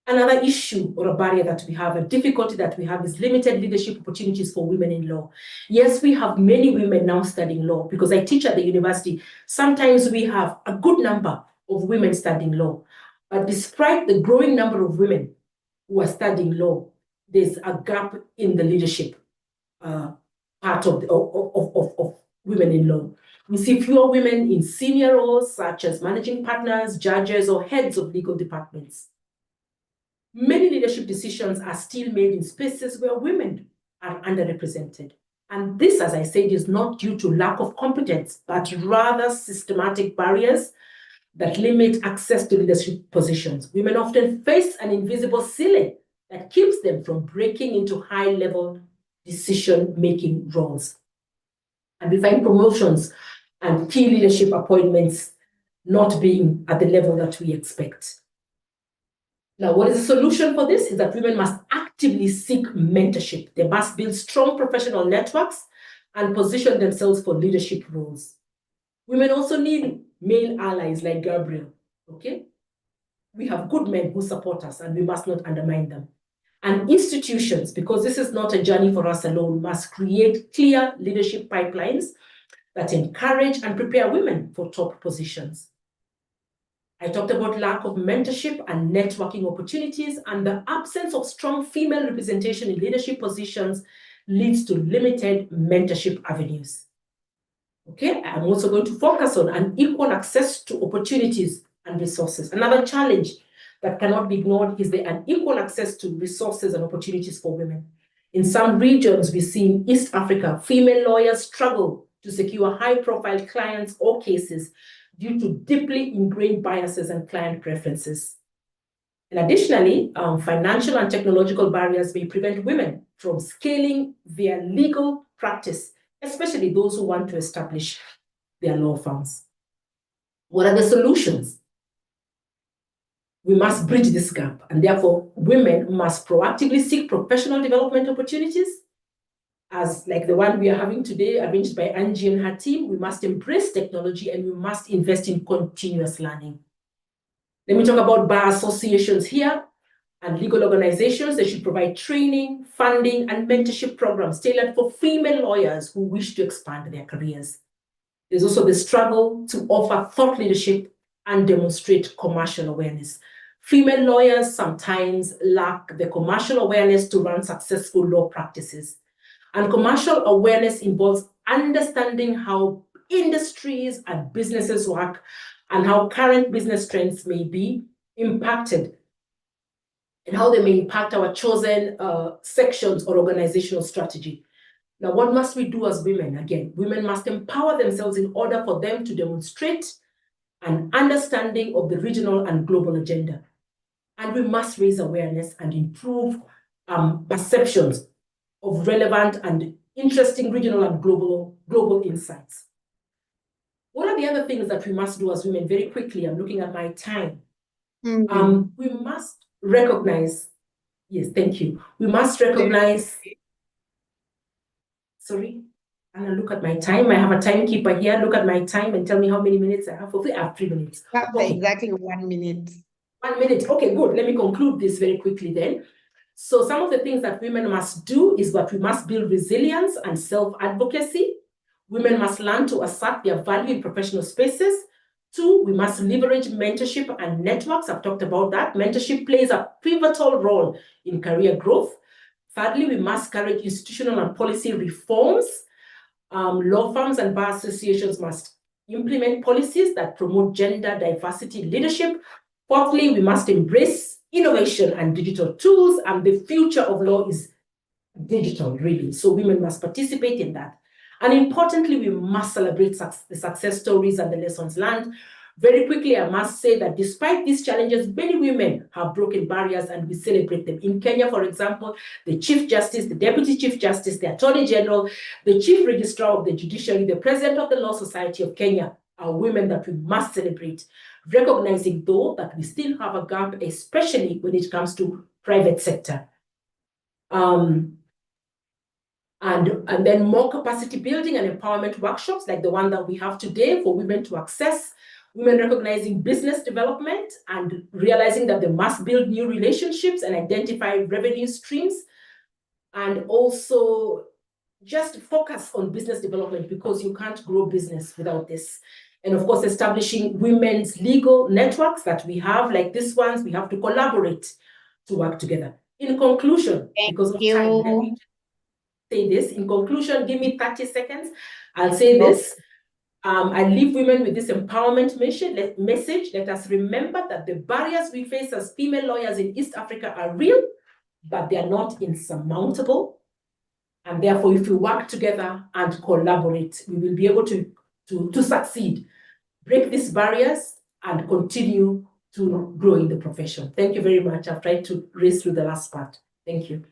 Another issue or a barrier that we have, a difficulty that we have, is limited leadership opportunities for women in law. Yes, we have many women now studying law because I teach at the university. Sometimes we have a good number of women studying law. But despite the growing number of women who are studying law, there's a gap in the leadership part of women in law. We see fewer women in senior roles such as managing partners, judges, or heads of legal departments. Many leadership decisions are still made in spaces where women are underrepresented. And this, as I said, is not due to lack of competence, but rather systematic barriers that limit access to leadership positions. Women often face an invisible ceiling that keeps them from breaking into high-level decision-making roles. And we find promotions and key leadership appointments not being at the level that we expect. Now, what is the solution for this is that women must actively seek mentorship. They must build strong professional networks and position themselves for leadership roles. Women also need male allies like Gabriel, okay? We have good men who support us, and we must not undermine them. And institutions, because this is not a journey for us alone, must create clear leadership pipelines that encourage and prepare women for top positions. I talked about lack of mentorship and networking opportunities, and the absence of strong female representation in leadership positions leads to limited mentorship avenues. Okay, I'm also going to focus on unequal access to opportunities and resources. Another challenge that cannot be ignored is the unequal access to resources and opportunities for women. In some regions, we see in East Africa, female lawyers struggle to secure high-profile clients or cases due to deeply ingrained biases and client preferences. And additionally, financial and technological barriers may prevent women from scaling their legal practice, especially those who want to establish their law firms. What are the solutions? We must bridge this gap, and therefore women must proactively seek professional development opportunities, as like the one we are having today, arranged by Angie and her team. We must embrace technology, and we must invest in continuous learning. Let me talk about bar associations here and legal organizations. They should provide training, funding, and mentorship programs tailored for female lawyers who wish to expand their careers. There's also the struggle to offer thought leadership and demonstrate commercial awareness. Female lawyers sometimes lack the commercial awareness to run successful law practices. And commercial awareness involves understanding how industries and businesses work and how current business trends may be impacted and how they may impact our chosen sections or organizational strategy. Now, what must we do as women? Again, women must empower themselves in order for them to demonstrate an understanding of the regional and global agenda. And we must raise awareness and improve perceptions of relevant and interesting regional and global insights. What are the other things that we must do as women? Very quickly, I'm looking at my time. We must recognize, yes, thank you. We must recognize, sorry, Anna, look at my time. I have a timekeeper here. Look at my time and tell me how many minutes I have. I have 3 minutes. Okay. Exactly 1 minute. 1 minute. Okay, good. Let me conclude this very quickly then. So some of the things that women must do is that we must build resilience and self-advocacy. Women must learn to assert their value in professional spaces. 2, we must leverage mentorship and networks. I've talked about that. Mentorship plays a pivotal role in career growth. Thirdly, we must encourage institutional and policy reforms. Law firms and bar associations must implement policies that promote gender diversity in leadership. Fourthly, we must embrace innovation and digital tools, and the future of law is digital, really. So women must participate in that. And importantly, we must celebrate the success stories and the lessons learned. Very quickly, I must say that despite these challenges, many women have broken barriers and we celebrate them. In Kenya, for example, the Chief Justice, the Deputy Chief Justice, the Attorney General, the Chief Registrar of the Judiciary, the President of the Law Society of Kenya are women that we must celebrate, recognizing though that we still have a gap, especially when it comes to private sector. And then more capacity building and empowerment workshops like the one that we have today for women to access, women recognizing business development and realizing that they must build new relationships and identify revenue streams, and also just focus on business development because you can't grow business without this. And of course, establishing women's legal networks that we have, like this ones, we have to collaborate to work together. In conclusion, because of time, let me say this. In conclusion, give me 30 seconds. I'll say this. I leave women with this empowerment message. Let us remember that the barriers we face as female lawyers in East Africa are real, but they are not insurmountable. And therefore, if we work together and collaborate, we will be able to succeed, break these barriers, and continue to grow in the profession. Thank you very much. I've tried to race through the last part. Thank you.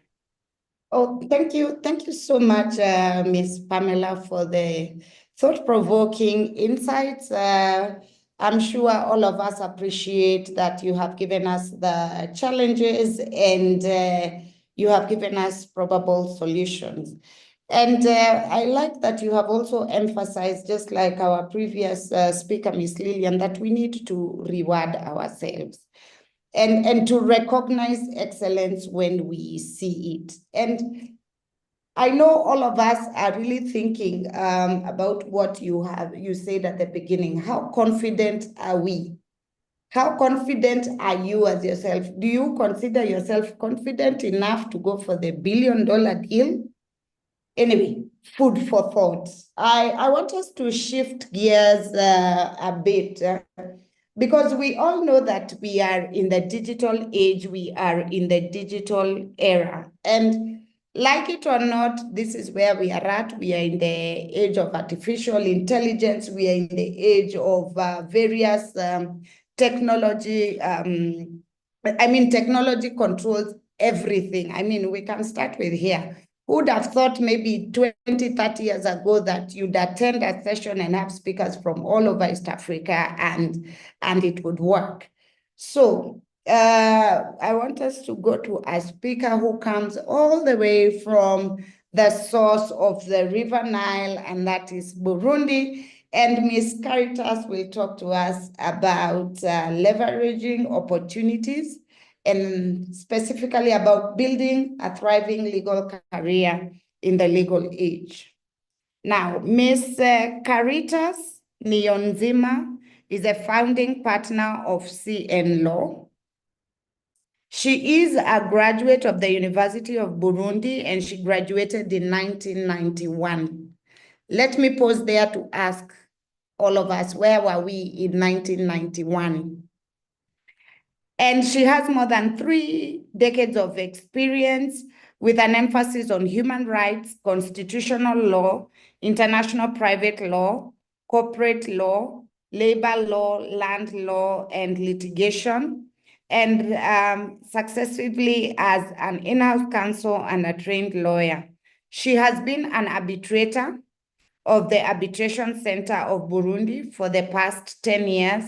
Oh, thank you. Thank you so much, Ms. Pamela, for the thought-provoking insights. I'm sure all of us appreciate that you have given us the challenges and you have given us probable solutions. And I like that you have also emphasized, just like our previous speaker, Ms. Lillian, that we need to reward ourselves. And to recognize excellence when we see it. And I know all of us are really thinking about what you said at the beginning. How confident are we? How confident are you as yourself? Do you consider yourself confident enough to go for the $1 billion deal? Anyway, food for thought. I want us to shift gears a bit. Because we all know that we are in the digital age, we are in the digital era. And like it or not, this is where we are at. We are in the age of artificial intelligence. We are in the age of various technology. Technology controls everything. We can start with here. Who would have thought maybe 20, 30 years ago that you'd attend a session and have speakers from all over East Africa and it would work? So I want us to go to a speaker who comes all the way from the source of the River Nile, and that is Burundi. And Ms. Caritas will talk to us about leveraging opportunities, and specifically about building a thriving legal career in the legal age. Now, Ms. Caritas Niyonzima is a founding partner of CN Law. She is a graduate of the University of Burundi, and she graduated in 1991. Let me pause there to ask all of us, where were we in 1991? And she has more than 3 decades of experience with an emphasis on human rights, constitutional law, international private law, corporate law, labor law, land law, and litigation, and successively as an in-house counsel and a trained lawyer. She has been an arbitrator of the Arbitration Center of Burundi for the past 10 years,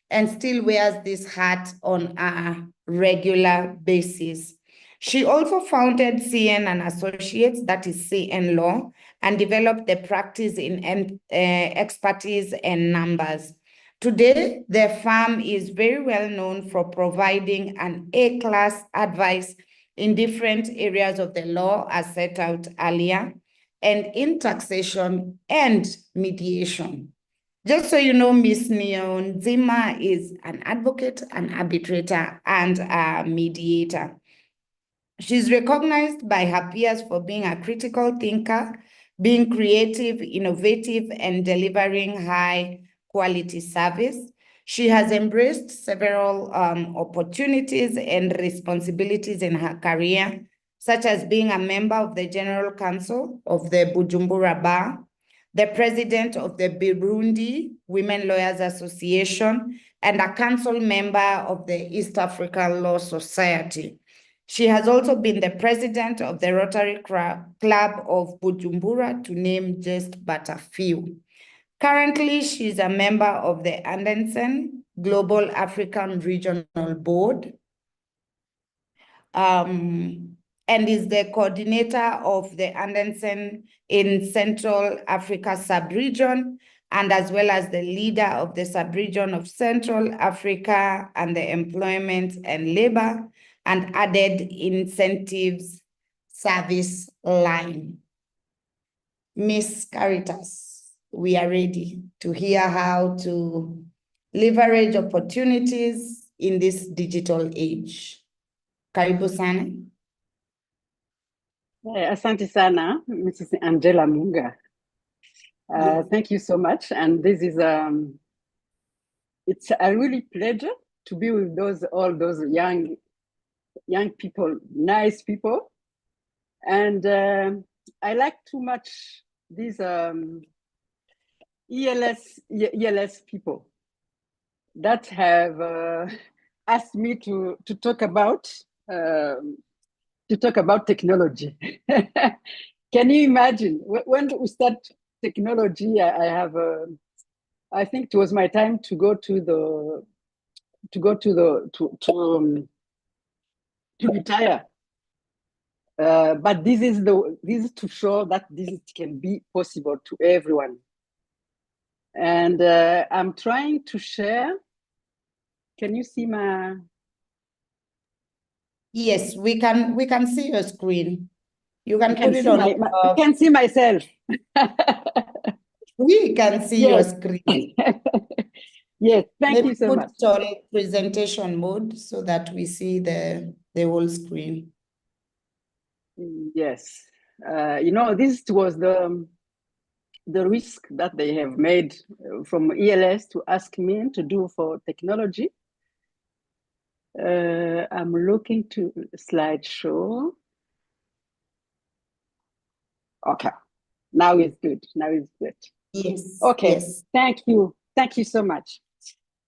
and still wears this hat on a regular basis. She also founded CN and Associates, that is CN Law, and developed the practice in expertise and numbers. Today, the firm is very well known for providing an A-class advice in different areas of the law, as set out earlier, and in taxation and mediation. Just so you know, Ms. Niyonzima is an advocate, an arbitrator, and a mediator. She's recognized by her peers for being a critical thinker, being creative, innovative, and delivering high-quality service. She has embraced several opportunities and responsibilities in her career, such as being a member of the General Council of the Bujumbura Bar, the president of the Burundi Women Lawyers Association, and a council member of the East African Law Society. She has also been the president of the Rotary Club of Bujumbura, to name just but a few. Currently, she is a member of the Andersen Global African Regional Board, and is the coordinator of the Andersen in Central Africa sub-region, and as well as the leader of the sub-region of Central Africa and the Employment and Labor and Added Incentives Service Line. Ms. Caritas, we are ready to hear how to leverage opportunities in this digital age. Karibu sana. Asante sana, Mrs. Angela Munga. Yes. Thank you so much. And this is it's a really pleasure to be with all those young people, nice people. And I like too much these ELS people that have asked me to talk about technology. Can you imagine when we start technology? I think it was my time to go to retire. But this is to show that this can be possible to everyone. And I'm trying to share. Can you see my? Yes, we can see your screen. You can put it on. You can see myself. We can see your screen. Yes, thank you so much. Put on presentation mode so that we see the whole screen. Yes, this was the risk that they have made from ELS to ask me to do for technology. I'm looking to slideshow. Okay, now it's good. Now it's good. Yes. Okay. Yes. Thank you. Thank you so much.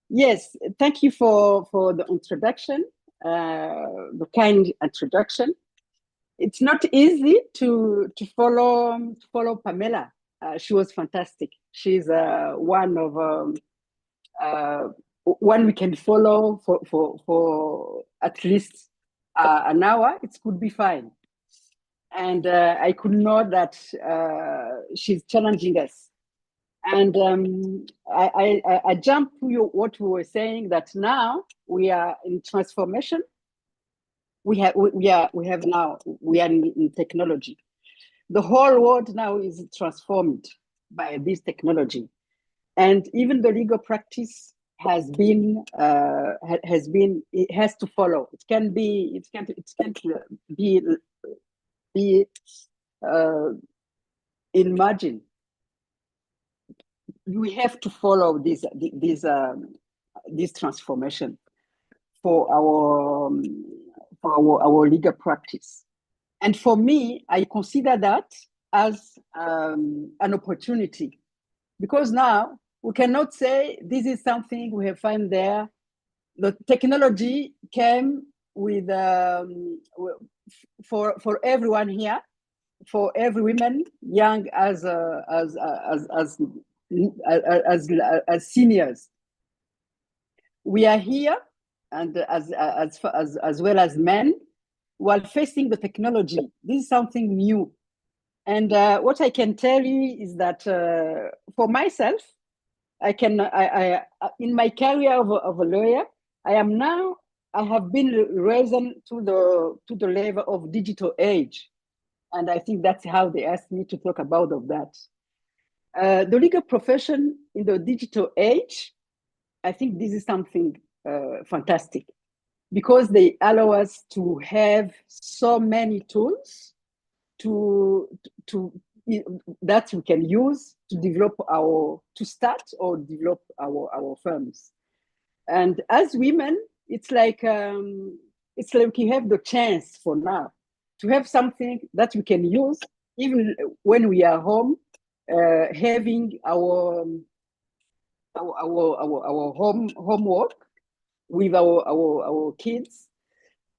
Yes. Thank you for the introduction, the kind introduction. It's not easy to follow Pamela. She was fantastic. She's one we can follow for at least an hour. It could be fine. And I could know that she's challenging us. And I jump to what we were saying, that now we are in transformation. We are in technology. The whole world now is transformed by this technology, and even the legal practice has to follow. It can't be in margin. We have to follow this transformation for our legal practice. And for me, I consider that as an opportunity, because now we cannot say this is something we have found there. The technology came with for everyone here, for every woman, young as seniors. We are here, and as well as men, while facing the technology. This is something new. And what I can tell you is that for myself, in my career of a lawyer, I have been risen to the level of digital age. And I think that's how they asked me to talk about that. The legal profession in the digital age, I think this is something fantastic, because they allow us to have so many tools that we can use to start or develop our firms. And as women, it's like we have the chance for now to have something that we can use even when we are home, having our homework with our kids,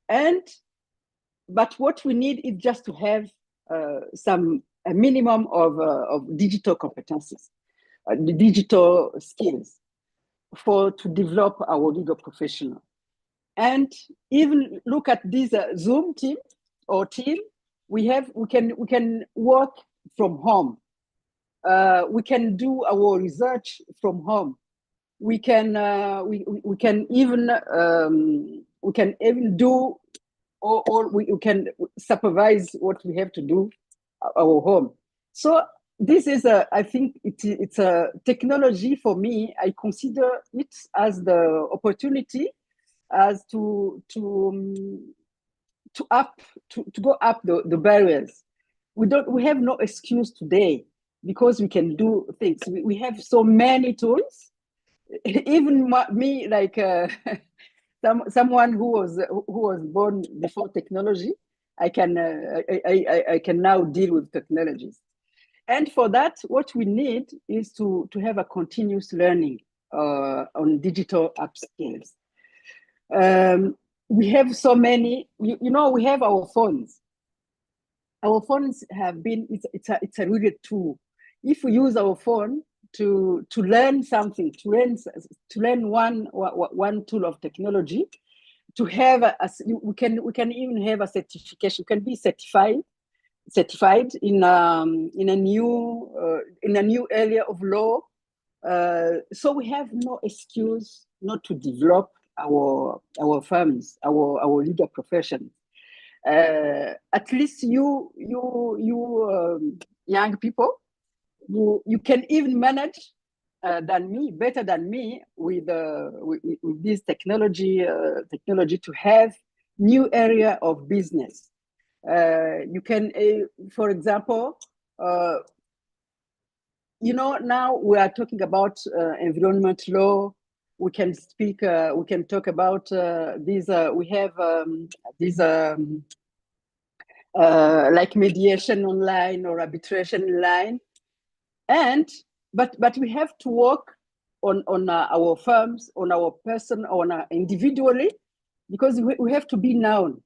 but what we need is just to have a minimum of digital competencies, the digital skills to develop our legal professional. And even look at this Zoom team or team we can work from home. We can do our research from home. We can even do, or we can supervise what we have to do at our home. So this is I think it's a technology for me. I consider it as the opportunity as to go up the barriers. We have no excuse today because we can do things. We have so many tools. Even me, like someone who was born before technology, I can now deal with technologies. And for that, what we need is to have a continuous learning on digital app skills. We have so many, we have our phones. Our phones have been, it's a really tool. If we use our phone to learn something, to learn one tool of technology, to have we can even have a certification. We can be certified in a new area of law. So we have no excuse not to develop our firms, our legal profession. At least you young people, you can even manage better than me with this technology to have new area of business. You can, for example, now we are talking about environment law. We can speak. We can talk about these. We have these like mediation online or arbitration online, but we have to work on our firms, on our person, individually, because we have to be known.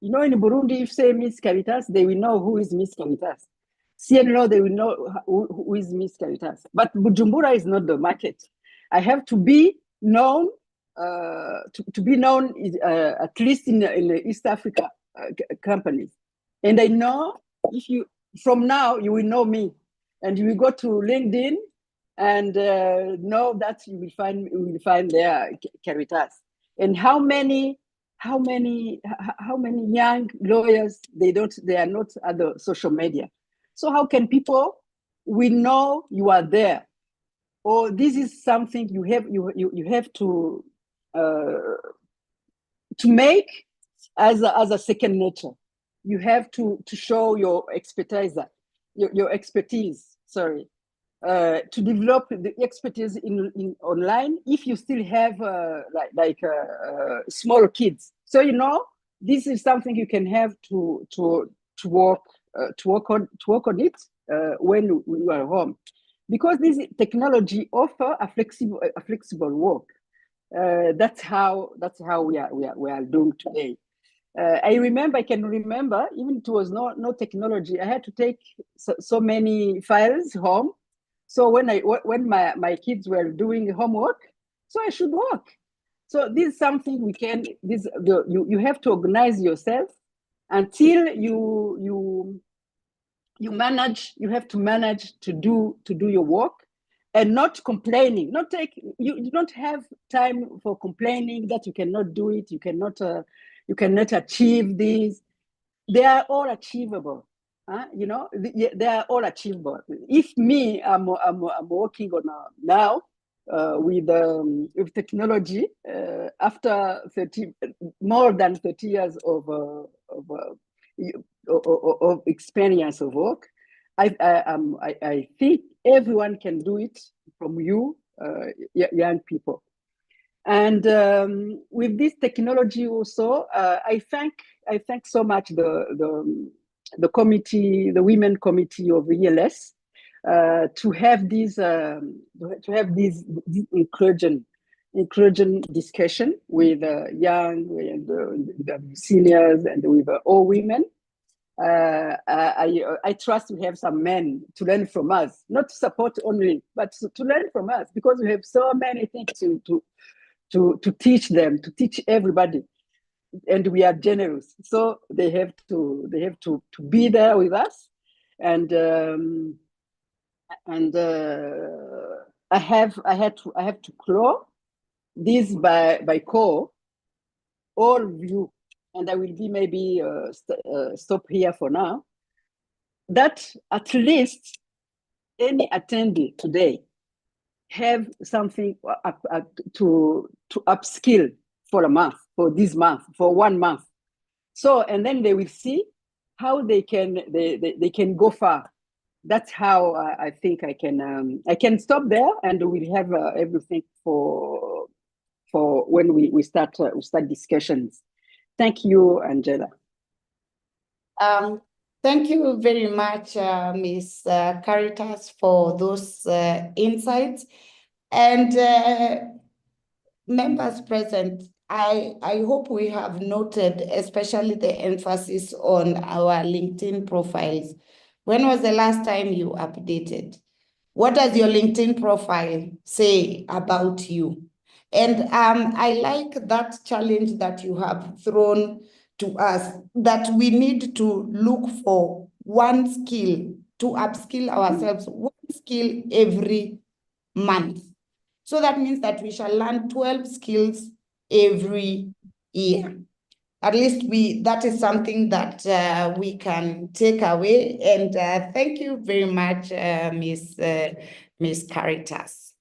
In Burundi, if say Miss Caritas, they will know who is Miss Caritas. CNLO, they will know who is Miss Caritas. But Bujumbura is not the market. I have to be known, to be known at least in the East Africa companies. And I know from now, you will know me. And you will go to LinkedIn and know that you will find there Caritas. And how many young lawyers they are not at the social media. So how can people know you are there? Or this is something you have to make as a second nature. You have to show your expertise, your expertise. Sorry, to develop the expertise in online. If you still have small kids, so this is something you can have to work on it when you are home, because this technology offer a flexible work. That's how we are doing today. I can remember, even it was no technology. I had to take so many files home. So when my kids were doing homework, so I should work. So this is something you have to organize yourself until you manage. You have to manage to do your work and not complaining. You don't have time for complaining that you cannot do it. You cannot achieve these. They are all achievable. They are all achievable. If me, I'm working on now with technology after more than 30 years of experience of work. I think everyone can do it from you, young people. And with this technology also, I thank so much the committee, the women committee of ELS, to have these inclusion discussion with young and the seniors and with all women. I trust we have some men to learn from us, not to support only, but to learn from us, because we have so many things to teach them, to teach everybody, and we are generous. So they have to be there with us, and I have to close this by call all of you, and I will be maybe stop here for now, that at least any attendee today have something to upskill for a month, for this month, for 1 month. So, and then they will see how they can go far. That's how I think I can stop there, and we'll have everything for when we start discussions. Thank you, Angela. Thank you very much, Ms. Caritas, for those insights. And members present, I hope we have noted, especially the emphasis on our LinkedIn profiles. When was the last time you updated? What does your LinkedIn profile say about you? And I like that challenge that you have thrown to us, that we need to look for one skill to upskill ourselves, one skill every month. So that means that we shall learn 12 skills every year. At least that is something that we can take away. And thank you very much, Ms. Caritas.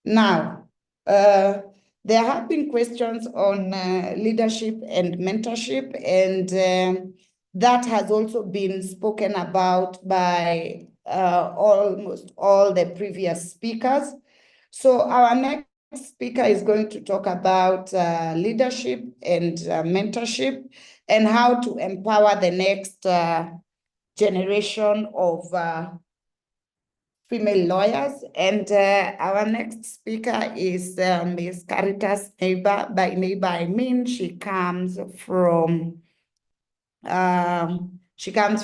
Now, there have been questions on leadership and mentorship, and that has also been spoken about by almost all the previous speakers. So our next speaker is going to talk about leadership and mentorship and how to empower the next generation of female lawyers. And our next speaker is Ms. Caritas Neighbor. By neighbor, I mean she comes from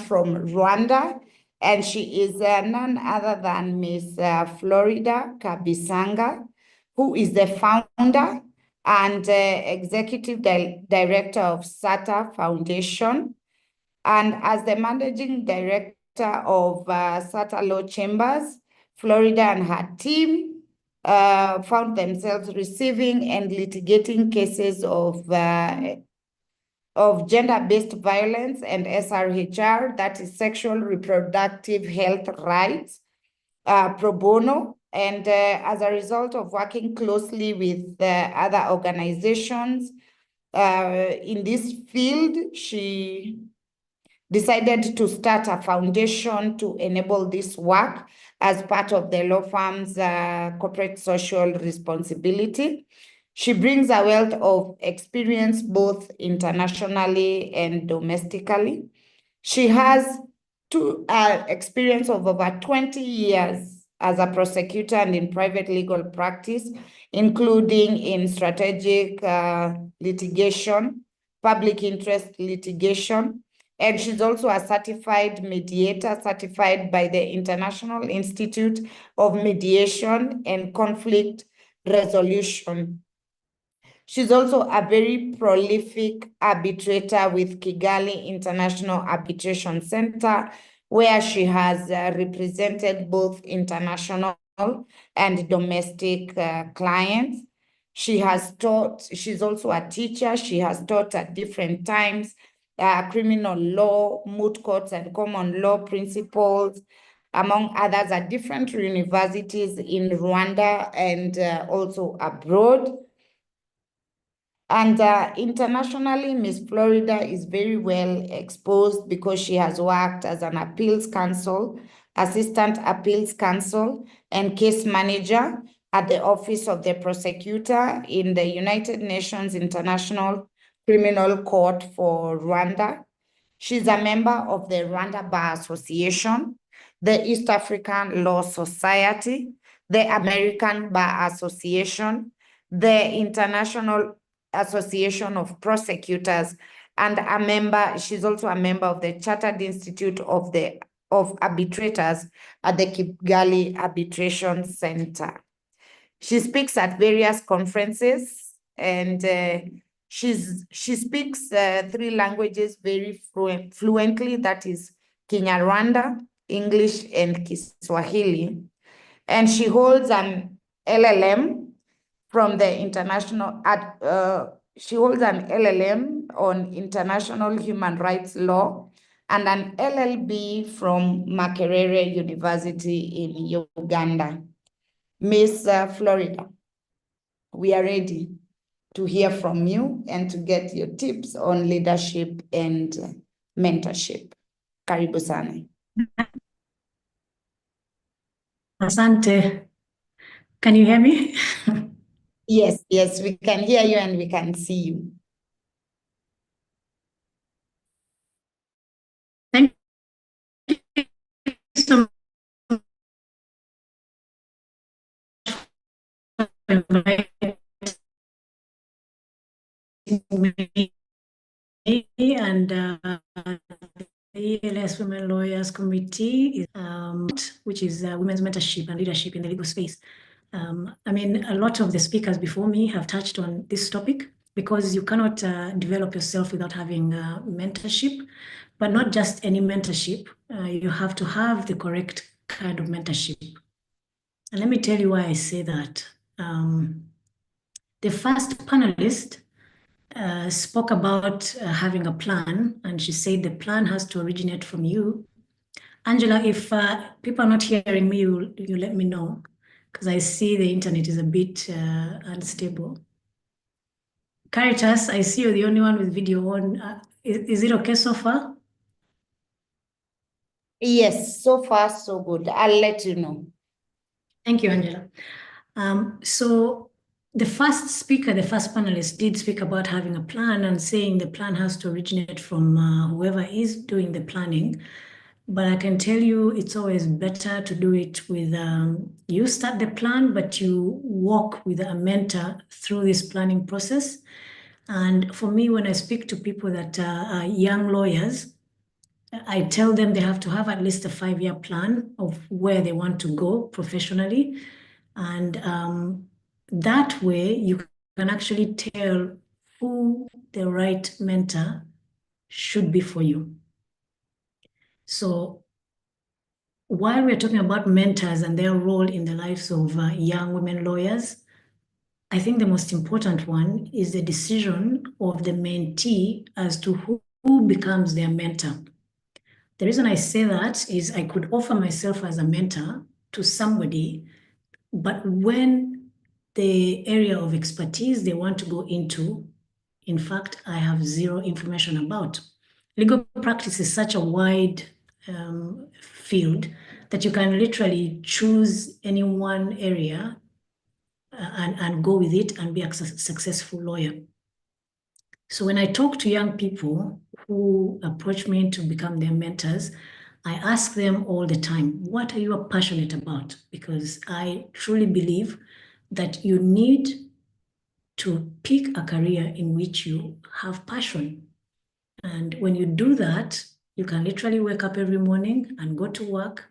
Rwanda, and she is none other than Ms. Florida Kabisanga, who is the founder and executive director of SATA Foundation, and as the managing director of SATA Law Chambers, Florida and her team found themselves receiving and litigating cases of gender-based violence and SRHR, that is sexual reproductive health rights, pro bono. And as a result of working closely with other organizations in this field, she decided to start a foundation to enable this work as part of the law firm's corporate social responsibility. She brings a wealth of experience both internationally and domestically. She has experience of over 20 years as a prosecutor and in private legal practice, including in strategic litigation, public interest litigation, and she's also a certified mediator, certified by the International Institute of Mediation and Conflict Resolution. She's also a very prolific arbitrator with Kigali International Arbitration Center, where she has represented both international and domestic clients. She has taught, she's also a teacher. She has taught at different times criminal law, moot courts, and common law principles, among others, at different universities in Rwanda and also abroad. And internationally, Ms. Florida is very well exposed because she has worked as an appeals counsel, assistant appeals counsel, and case manager at the Office of the Prosecutor in the United Nations International Criminal Court for Rwanda. She's a member of the Rwanda Bar Association, the East African Law Society, the American Bar Association, the International Association of Prosecutors, and she's also a member of the Chartered Institute of Arbitrators at the Kigali Arbitration Center. She speaks at various conferences, and she speaks 3 languages very fluently, that is Kinyarwanda, English, and Kiswahili. And she holds an LLM from the she holds an LLM on international human rights law and an LLB from Makerere University in Uganda. Miss Florida, we are ready to hear from you and to get your tips on leadership and mentorship. Karibu sana. Asante. Can you hear me? Yes, we can hear you and we can see you. Thank you so much for inviting me and the ELS Women Lawyers Committee, which is women's mentorship and leadership in the legal space. I mean, a lot of the speakers before me have touched on this topic because you cannot develop yourself without having mentorship, but not just any mentorship. You have to have the correct kind of mentorship. And let me tell you why I say that. The first panelist spoke about having a plan, and she said the plan has to originate from you. Angela, if people are not hearing me, you let me know, because I see the internet is a bit unstable. Caritas, I see you're the only one with video on. Is it okay so far? Yes, so far so good. I'll let you know. Thank you, Angela. So the first speaker, the first panelist, did speak about having a plan and saying the plan has to originate from whoever is doing the planning. But I can tell you it's always better to do it with, you start the plan, but you walk with a mentor through this planning process. And for me, when I speak to people that are young lawyers, I tell them they have to have at least a 5-year plan of where they want to go professionally. And that way you can actually tell who the right mentor should be for you. So while we're talking about mentors and their role in the lives of young women lawyers, I think the most important one is the decision of the mentee as to who becomes their mentor. The reason I say that is I could offer myself as a mentor to somebody, but when the area of expertise they want to go into, in fact, I have zero information about. Legal practice is such a wide field that you can literally choose any one area and go with it and be a successful lawyer. So when I talk to young people who approach me to become their mentors, I ask them all the time, what are you passionate about? Because I truly believe that you need to pick a career in which you have passion. And when you do that, you can literally wake up every morning and go to work,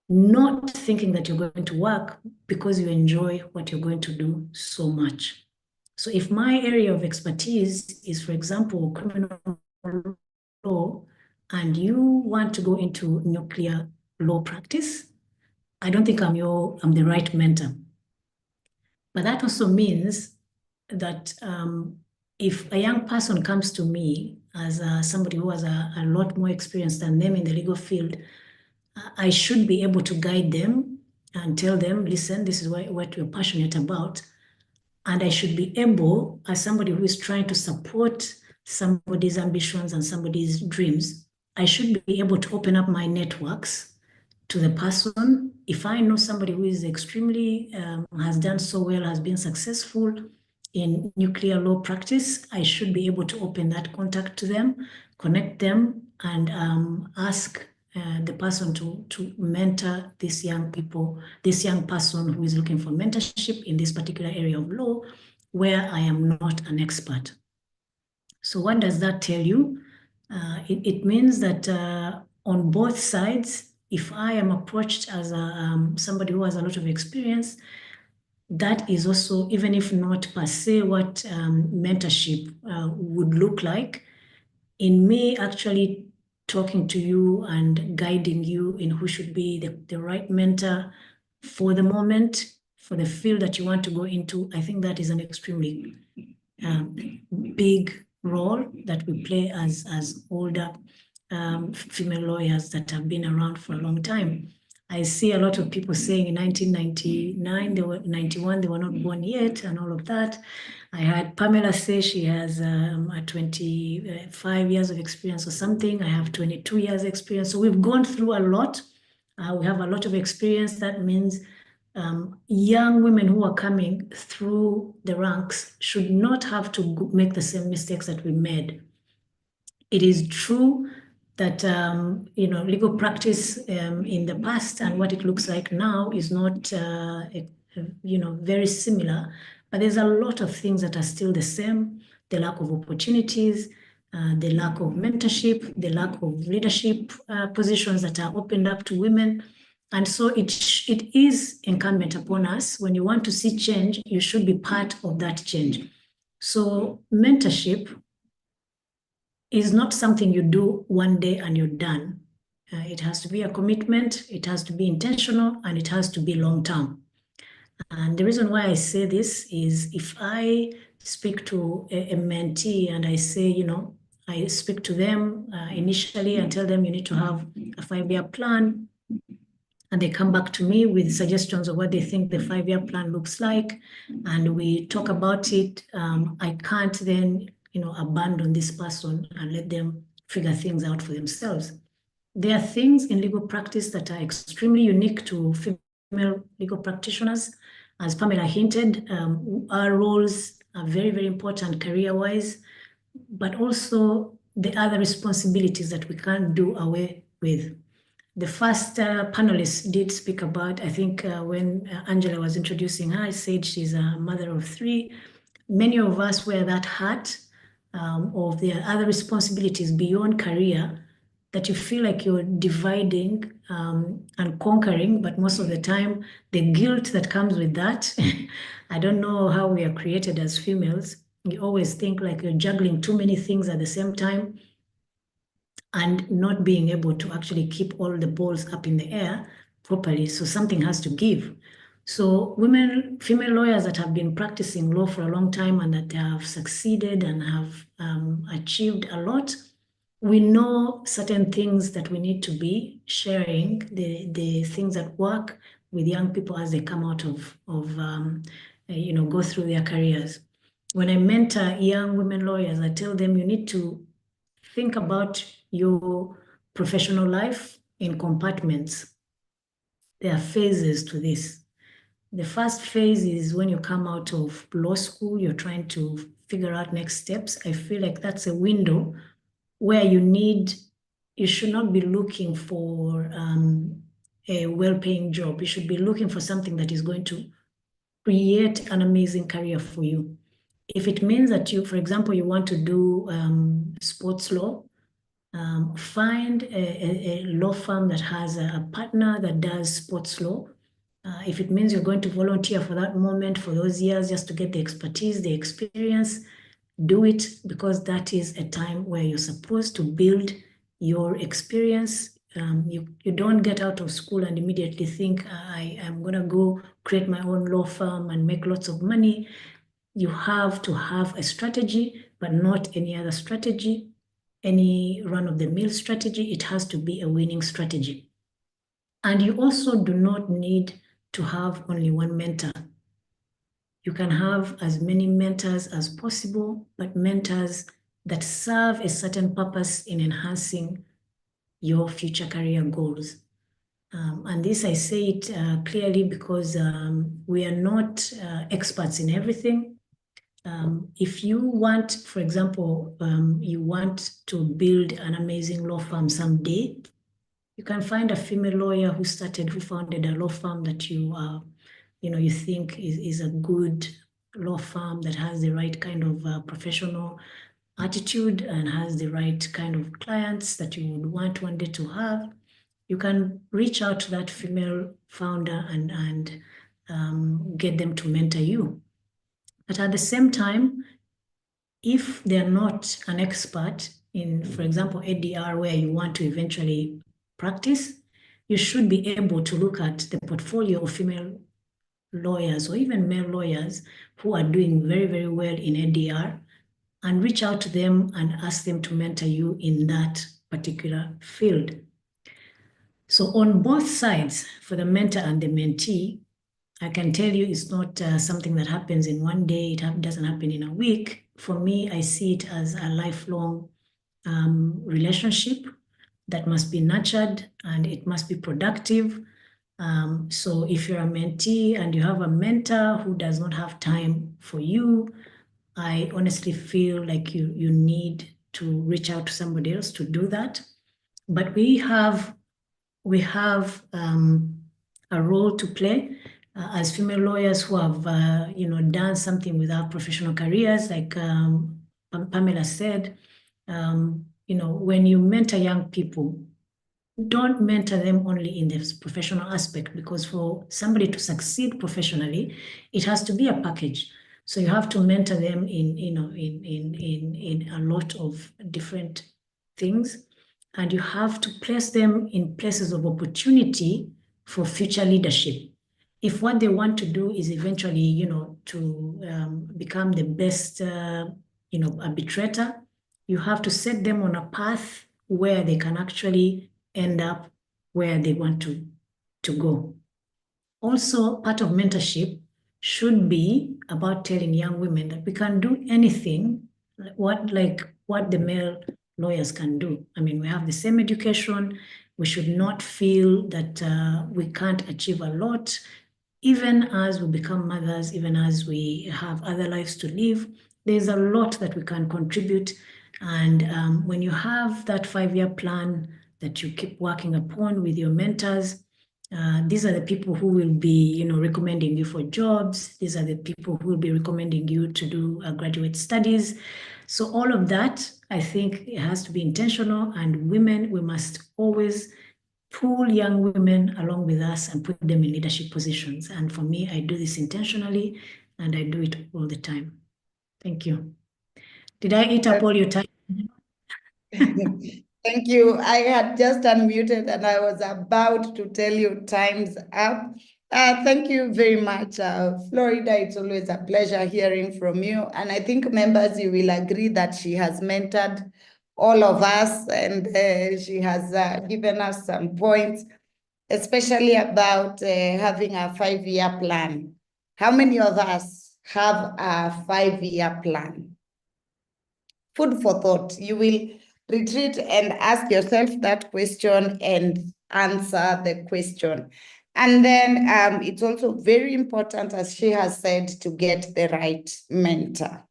not thinking that you're going to work because you enjoy what you're going to do so much. So if my area of expertise is, for example, criminal law, and you want to go into nuclear law practice, I don't think I'm the right mentor. But that also means that if a young person comes to me as somebody who has a lot more experience than them in the legal field, I should be able to guide them and tell them, listen, this is what you're passionate about. And I should be able, as somebody who is trying to support somebody's ambitions and somebody's dreams, I should be able to open up my networks to the person. If I know somebody who is extremely, has done so well, has been successful in nuclear law practice, I should be able to open that contact to them, connect them, and ask the person to mentor these young people, this young person who is looking for mentorship in this particular area of law where I am not an expert. So what does that tell you? It means that on both sides, if I am approached as somebody who has a lot of experience, that is also, even if not per se what mentorship would look like, in me actually talking to you and guiding you in who should be the right mentor for the moment, for the field that you want to go into, I think that is an extremely big role that we play as older female lawyers that have been around for a long time. I see a lot of people saying in 1999, they were 91, they were not born yet, and all of that. I had Pamela say she has 25 years of experience or something. I have 22 years experience. So we've gone through a lot. We have a lot of experience. That means young women who are coming through the ranks should not have to make the same mistakes that we made. It is true that legal practice in the past and what it looks like now is not very similar, but there's a lot of things that are still the same. The lack of opportunities, the lack of mentorship, the lack of leadership positions that are opened up to women. And so it is incumbent upon us. When you want to see change, you should be part of that change. So mentorship is not something you do one day and you're done. It has to be a commitment, it has to be intentional, and it has to be long-term. And the reason why I say this is if I speak to a mentee and I say, I speak to them initially and tell them you need to have a 5-year plan, and they come back to me with suggestions of what they think the 5-year plan looks like, and we talk about it, I can't then abandon this person and let them figure things out for themselves. There are things in legal practice that are extremely unique to female legal practitioners. As Pamela hinted, our roles are very, very important career-wise, but also the other responsibilities that we can't do away with. The first panelist did speak about, I think when Angela was introducing her, I said she's a mother of 3. Many of us wear that hat of the other responsibilities beyond career that you feel like you're dividing and conquering, but most of the time, the guilt that comes with that, I don't know how we are created as females. You always think like you're juggling too many things at the same time and not being able to actually keep all the balls up in the air properly. So something has to give. So female lawyers that have been practicing law for a long time and that have succeeded and have achieved a lot, we know certain things that we need to be sharing, the things that work with young people as they come out of go through their careers. When I mentor young women lawyers, I tell them you need to think about your professional life in compartments. There are phases to this. The first phase is when you come out of law school, you're trying to figure out next steps. I feel like that's a window where you should not be looking for a well-paying job. You should be looking for something that is going to create an amazing career for you. If it means that you, for example, you want to do sports law, find a law firm that has a partner that does sports law. If it means you're going to volunteer for that moment, for those years, just to get the expertise, the experience, do it, because that is a time where you're supposed to build your experience. You don't get out of school and immediately think, I am going to go create my own law firm and make lots of money. You have to have a strategy, but not any other strategy, any run-of-the-mill strategy. It has to be a winning strategy. And you also do not need to have only one mentor. You can have as many mentors as possible, but mentors that serve a certain purpose in enhancing your future career goals. And this, I say it clearly because we are not experts in everything. If you want, for example, you want to build an amazing law firm someday, You can find a female lawyer who founded a law firm that you think is a good law firm that has the right kind of professional attitude and has the right kind of clients that you would want one day to have. You can reach out to that female founder and get them to mentor you. But at the same time, if they're not an expert in, for example, ADR, where you want to eventually practice, you should be able to look at the portfolio of female lawyers or even male lawyers who are doing very, very well in ADR and reach out to them and ask them to mentor you in that particular field. So on both sides, for the mentor and the mentee, I can tell you it's not something that happens in one day. It doesn't happen in a week. For me, I see it as a lifelong relationship that must be nurtured and it must be productive. So if you're a mentee and you have a mentor who does not have time for you, I honestly feel like you need to reach out to somebody else to do that. But we have a role to play as female lawyers who have done something with our professional careers, like Pamela said. When you mentor young people, don't mentor them only in the professional aspect, because for somebody to succeed professionally, it has to be a package. So you have to mentor them in a lot of different things, and you have to place them in places of opportunity for future leadership. If what they want to do is eventually, to become the best, arbitrator, you have to set them on a path where they can actually end up where they want to go. Also, part of mentorship should be about telling young women that we can do anything, what the male lawyers can do. I mean, we have the same education. We should not feel that we can't achieve a lot. Even as we become mothers, even as we have other lives to live, there's a lot that we can contribute. And when you have that 5-year plan that you keep working upon with your mentors, these are the people who will be, recommending you for jobs. These are the people who will be recommending you to do graduate studies. So all of that, I think, it has to be intentional. And women, we must always pull young women along with us and put them in leadership positions. And for me, I do this intentionally, and I do it all the time. Thank you. Did I eat up all your time? Thank you. I had just unmuted and I was about to tell you time's up. Thank you very much, Florida. It's always a pleasure hearing from you. And I think, members, you will agree that she has mentored all of us, and she has given us some points, especially about having a 5-year plan. How many of us have a 5-year plan? Food for thought. You will retreat and ask yourself that question and answer the question. And then it's also very important, as she has said, to get the right mentor.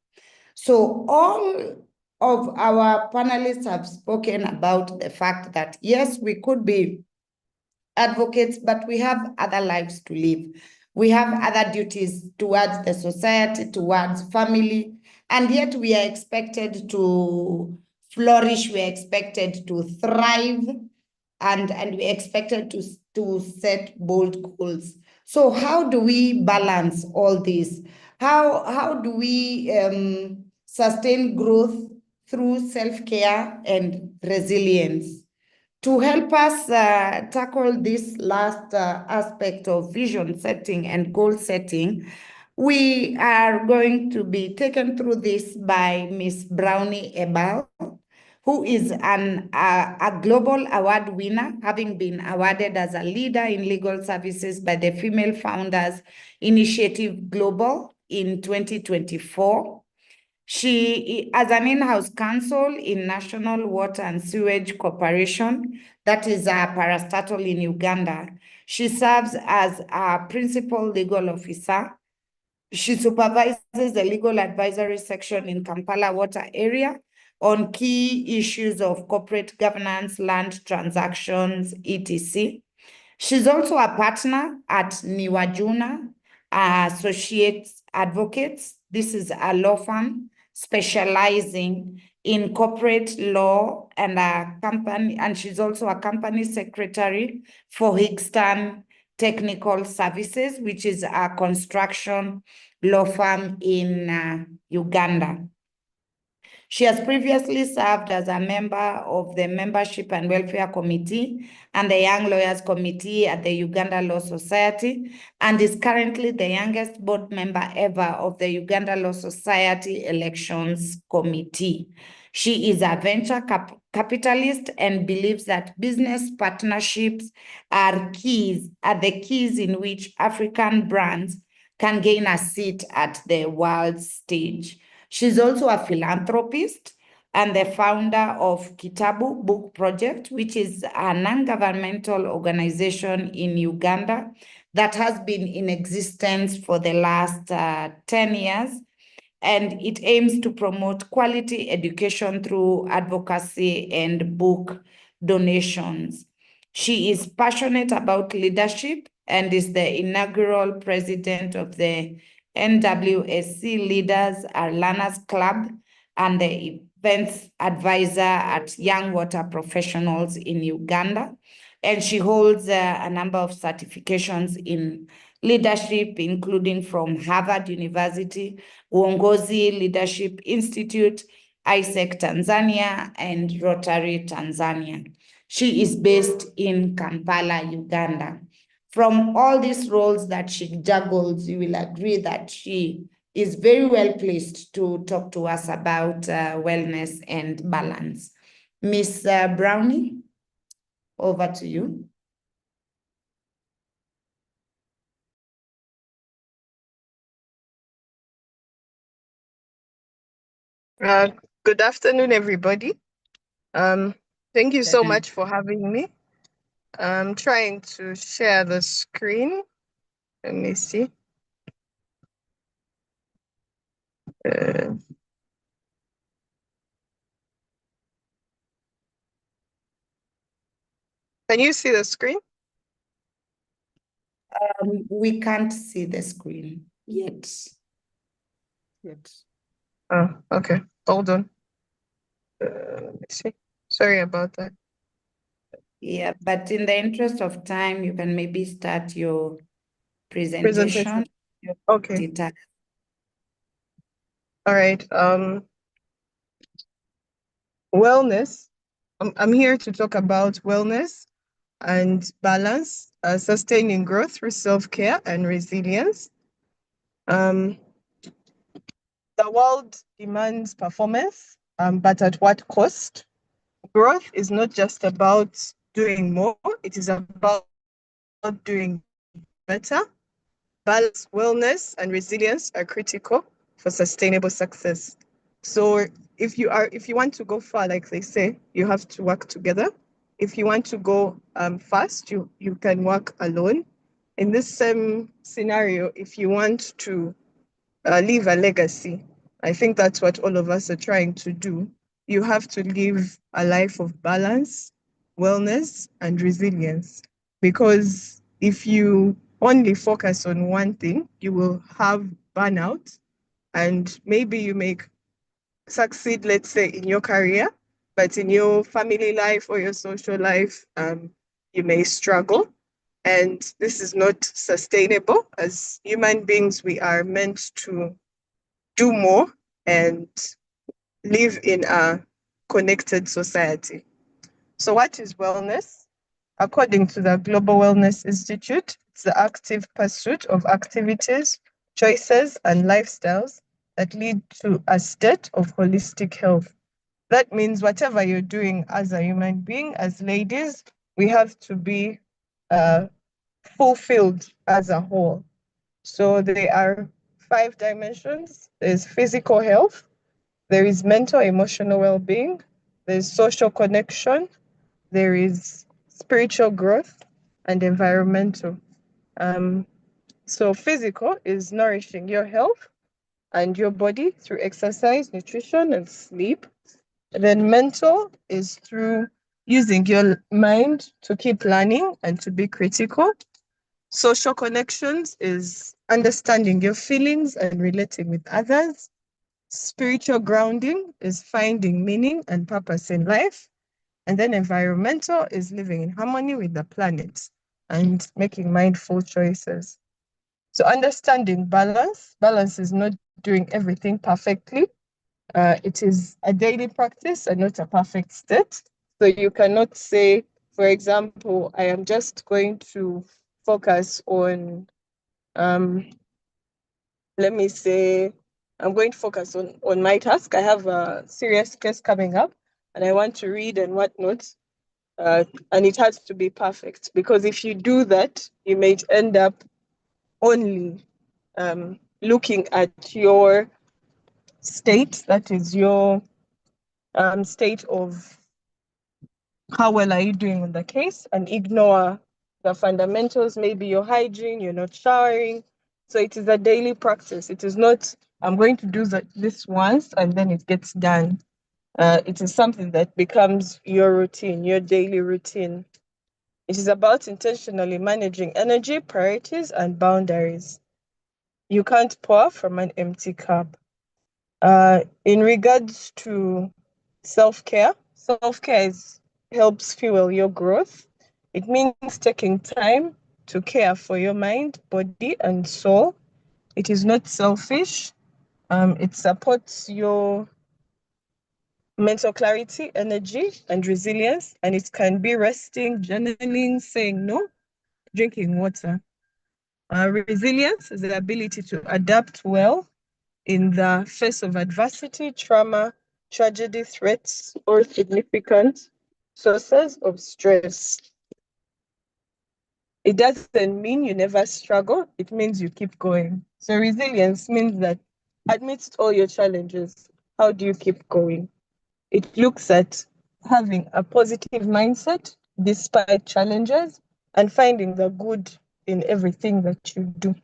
So all of our panelists have spoken about the fact that, yes, we could be advocates, but we have other lives to live. We have other duties towards the society, towards family, and yet we are expected to flourish, we are expected to thrive, and we are expected to set bold goals. So how do we balance all this? How do we sustain growth through self-care and resilience? To help us tackle this last aspect of vision setting and goal setting, we are going to be taken through this by Ms. Brownie Ebal, who is a global award winner, having been awarded as a leader in legal services by the Female Founders Initiative Global in 2024. She, as an in-house counsel in National Water and Sewage Corporation, that is a parastatal in Uganda, she serves as a principal legal officer. She supervises the legal advisory section in Kampala Water Area on key issues of corporate governance, land transactions, etc. She's also a partner at Niwajuna Associates Advocates. This is a law firm specializing in corporate law and a company, and she's also a company secretary for Higston Technical Services, which is a construction law firm in Uganda. She has previously served as a member of the Membership and Welfare Committee and the Young Lawyers Committee at the Uganda Law Society, and is currently the youngest board member ever of the Uganda Law Society Elections Committee. She is a venture capitalist and believes that business partnerships are the keys in which African brands can gain a seat at the world stage. She's also a philanthropist and the founder of Kitabu Book Project, which is a non-governmental organization in Uganda that has been in existence for the last 10 years. And it aims to promote quality education through advocacy and book donations. She is passionate about leadership and is the inaugural president of the NWSC Leaders are Learners Club and the events advisor at Young Water Professionals in Uganda. And she holds a number of certifications in leadership, including from Harvard University, Uongozi Leadership Institute, ISEC Tanzania, and Rotary Tanzania. She is based in Kampala, Uganda. From all these roles that she juggles, you will agree that she is very well placed to talk to us about wellness and balance. Ms. Brownie, over to you. Good afternoon, everybody. Thank you so much for having me. I'm trying to share the screen. Let me see. Can you see the screen? We can't see the screen yet. Oh, okay. Hold on. Let me see. Sorry about that. Yeah, but in the interest of time, you can maybe start your presentation. Okay. All right. Wellness. I'm here to talk about wellness and balance, sustaining growth through self-care and resilience. The world demands performance, but at what cost? Growth is not just about doing more, it is about doing better. Balance, wellness, and resilience are critical for sustainable success. So if you want to go far, like they say, you have to work together. If you want to go fast, you can work alone. In this same scenario, if you want to leave a legacy, I think that's what all of us are trying to do. You have to live a life of balance, wellness, and resilience. Because if you only focus on one thing, you will have burnout, and maybe you may succeed, let's say, in your career, but in your family life or your social life, you may struggle. And this is not sustainable. As human beings, we are meant to do more and live in a connected society. So what is wellness? According to the Global Wellness Institute, it's the active pursuit of activities, choices, and lifestyles that lead to a state of holistic health. That means whatever you're doing as a human being, as ladies, we have to be fulfilled as a whole. So there are 5 dimensions. There's physical health, there is mental, emotional well-being, there's social connection, there is spiritual growth, and environmental. So physical is nourishing your health and your body through exercise, nutrition, and sleep. Then mental is through using your mind to keep learning and to be critical. Social connections is understanding your feelings and relating with others. Spiritual grounding is finding meaning and purpose in life. And then environmental is living in harmony with the planet and making mindful choices. So understanding balance. Balance is not doing everything perfectly. It is a daily practice and not a perfect state. So you cannot say, for example, I am just going to focus on, let me say, I'm going to focus on my task. I have a serious case coming up and I want to read and whatnot. And it has to be perfect, because if you do that, you may end up only looking at your state, that is your state of how well are you doing on the case, and ignore the fundamentals. Maybe your hygiene, you're not showering. So it is a daily practice. It is not, I'm going to do this once and then it gets done. It is something that becomes your routine, your daily routine. It is about intentionally managing energy, priorities, and boundaries. You can't pour from an empty cup. In regards to self-care helps fuel your growth. It means taking time to care for your mind, body, and soul. It is not selfish. It supports your mental clarity, energy, and resilience. And it can be resting, journaling, saying no, drinking water. Resilience is the ability to adapt well in the face of adversity, trauma, tragedy, threats, or significant sources of stress. It doesn't mean you never struggle, it means you keep going. So resilience means that amidst all your challenges, how do you keep going? It looks at having a positive mindset despite challenges and finding the good in everything that you do.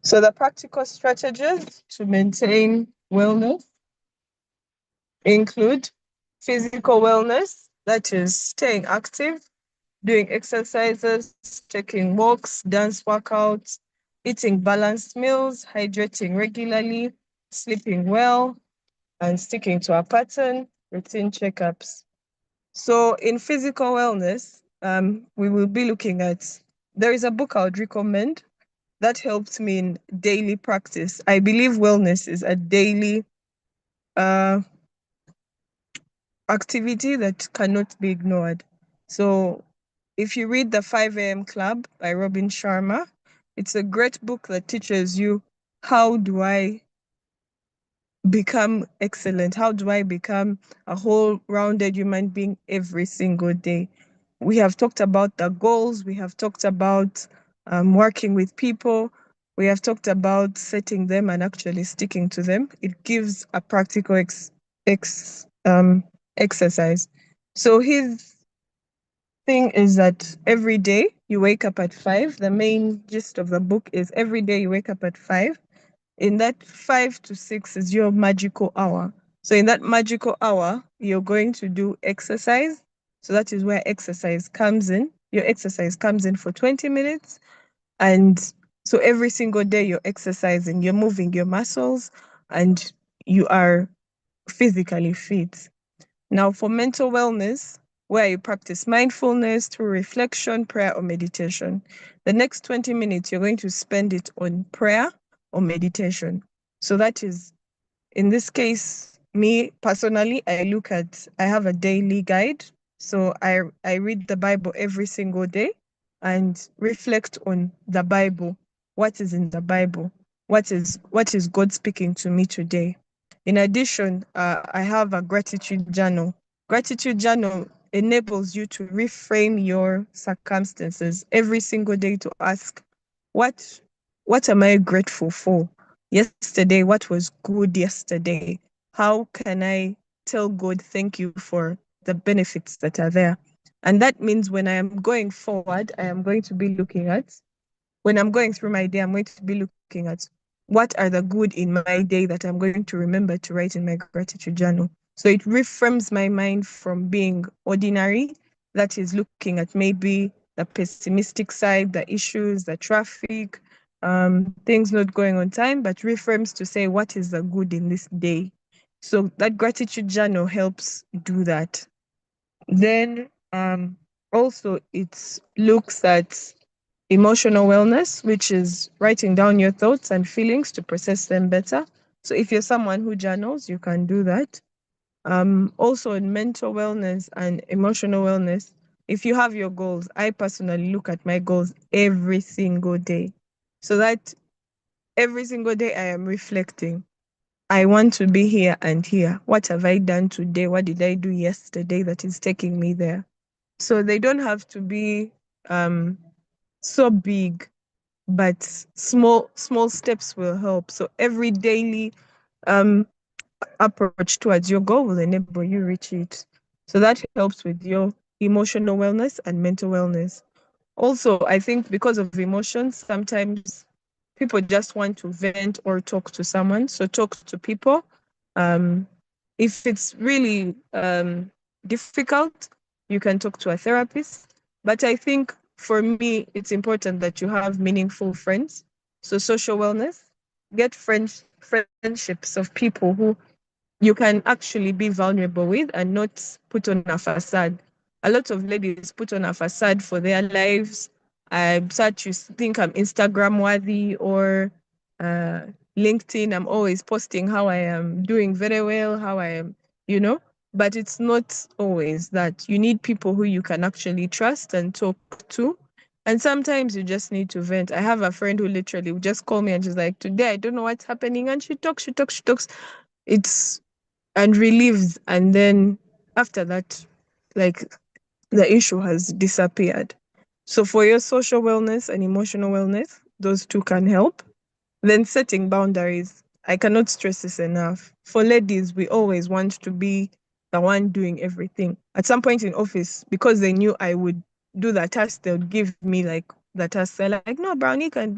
So the practical strategies to maintain wellness include physical wellness, that is staying active, doing exercises, taking walks, dance workouts, eating balanced meals, hydrating regularly, sleeping well, and sticking to a pattern, routine checkups. So in physical wellness, we will be looking at, there is a book I would recommend that helped me in daily practice. I believe wellness is a daily activity that cannot be ignored. So if you read The 5 a.m. Club by Robin Sharma, it's a great book that teaches you, how do I become excellent? How do I become a whole rounded human being every single day? We have talked about the goals. We have talked about working with people. We have talked about setting them and actually sticking to them. It gives a practical exercise. So his thing is that every day you wake up at 5. The main gist of the book is every day you wake up at 5. In that 5 to 6 is your magical hour. So in that magical hour, you're going to do exercise. So that is where exercise comes in. Your exercise comes in for 20 minutes. And so every single day you're exercising, you're moving your muscles, and you are physically fit. Now for mental wellness, where you practice mindfulness through reflection, prayer, or meditation, the next 20 minutes you're going to spend it on prayer or meditation. So that is, in this case, me personally, I have a daily guide. So I read the Bible every single day and reflect on the Bible. What is in the Bible? What is God speaking to me today? In addition, I have a gratitude journal. Gratitude journal enables you to reframe your circumstances every single day to ask, what am I grateful for? Yesterday, what was good yesterday? How can I tell God thank you for the benefits that are there? And that means when I am going forward, I am going to be looking at, when I'm going through my day, I'm going to be looking at, what are the good in my day that I'm going to remember to write in my gratitude journal. So it reframes my mind from being ordinary, that is looking at maybe the pessimistic side, the issues, the traffic, things not going on time, but reframes to say, what is the good in this day? So that gratitude journal helps do that. Then also it looks at emotional wellness, which is writing down your thoughts and feelings to process them better. So if you're someone who journals, you can do that. Also in mental wellness and emotional wellness, if you have your goals, I personally look at my goals every single day. So that every single day I am reflecting. I want to be here and here. What have I done today? What did I do yesterday that is taking me there? So they don't have to be so big, but small steps will help. So every daily approach towards your goal will enable you reach it. So that helps with your emotional wellness and mental wellness. Also, I think because of emotions, sometimes people just want to vent or talk to someone. So talk to people. If it's really difficult, you can talk to a therapist. But I think for me, it's important that you have meaningful friends. So social wellness, get friendships of people who you can actually be vulnerable with and not put on a facade. A lot of ladies put on a facade for their lives. I'm such to think I'm Instagram worthy or LinkedIn. I'm always posting how I am doing very well, how I am, but it's not always that. You need people who you can actually trust and talk to. And sometimes you just need to vent. I have a friend who literally would just call me and she's like, today I don't know what's happening. And she talks. It's and relieves, and then after that, like, the issue has disappeared. So for your social wellness and emotional wellness, those two can help. Then setting boundaries, I cannot stress this enough. For ladies, we always want to be the one doing everything. At some point in office, because they knew I would do the task, they would give me like the task. They're like, no, Brownie can.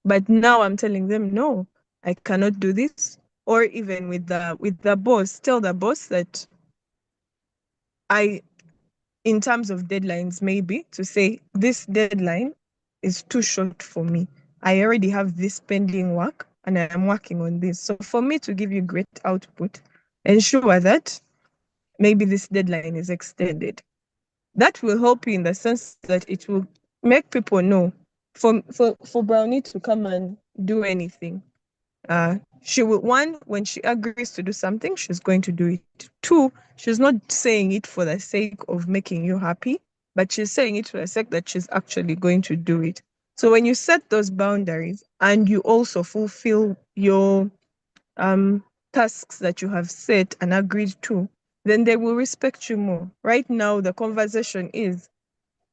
But now I'm telling them, no, I cannot do this. Or even with the boss, tell the boss that in terms of deadlines, maybe to say this deadline is too short for me. I already have this pending work and I am working on this. So for me to give you great output, ensure that maybe this deadline is extended. That will help you in the sense that it will make people know for Brownie to come and do anything. She will, one, when she agrees to do something, she's going to do it. Two, she's not saying it for the sake of making you happy, but she's saying it for the sake that she's actually going to do it. So when you set those boundaries and you also fulfill your tasks that you have set and agreed to, then they will respect you more. Right now, the conversation is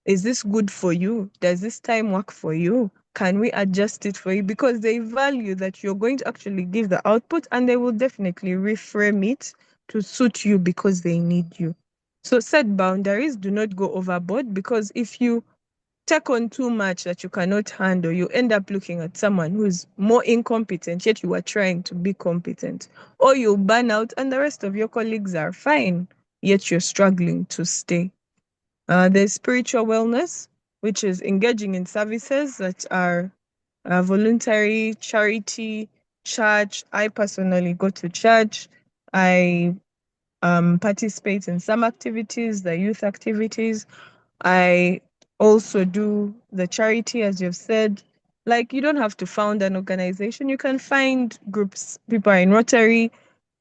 this good for you? Does this time work for you? Can we adjust it for you? Because they value that you're going to actually give the output, and they will definitely reframe it to suit you because they need you. So set boundaries, do not go overboard, because if you take on too much that you cannot handle, you end up looking at someone who's more incompetent, yet you are trying to be competent. Or you'll burn out and the rest of your colleagues are fine, yet you're struggling to stay. There's spiritual wellness, which is engaging in services that are voluntary, charity, church. I personally go to church. I participate in some activities, the youth activities. I also do the charity, as you've said. Like, you don't have to found an organization. You can find groups. People are in Rotary.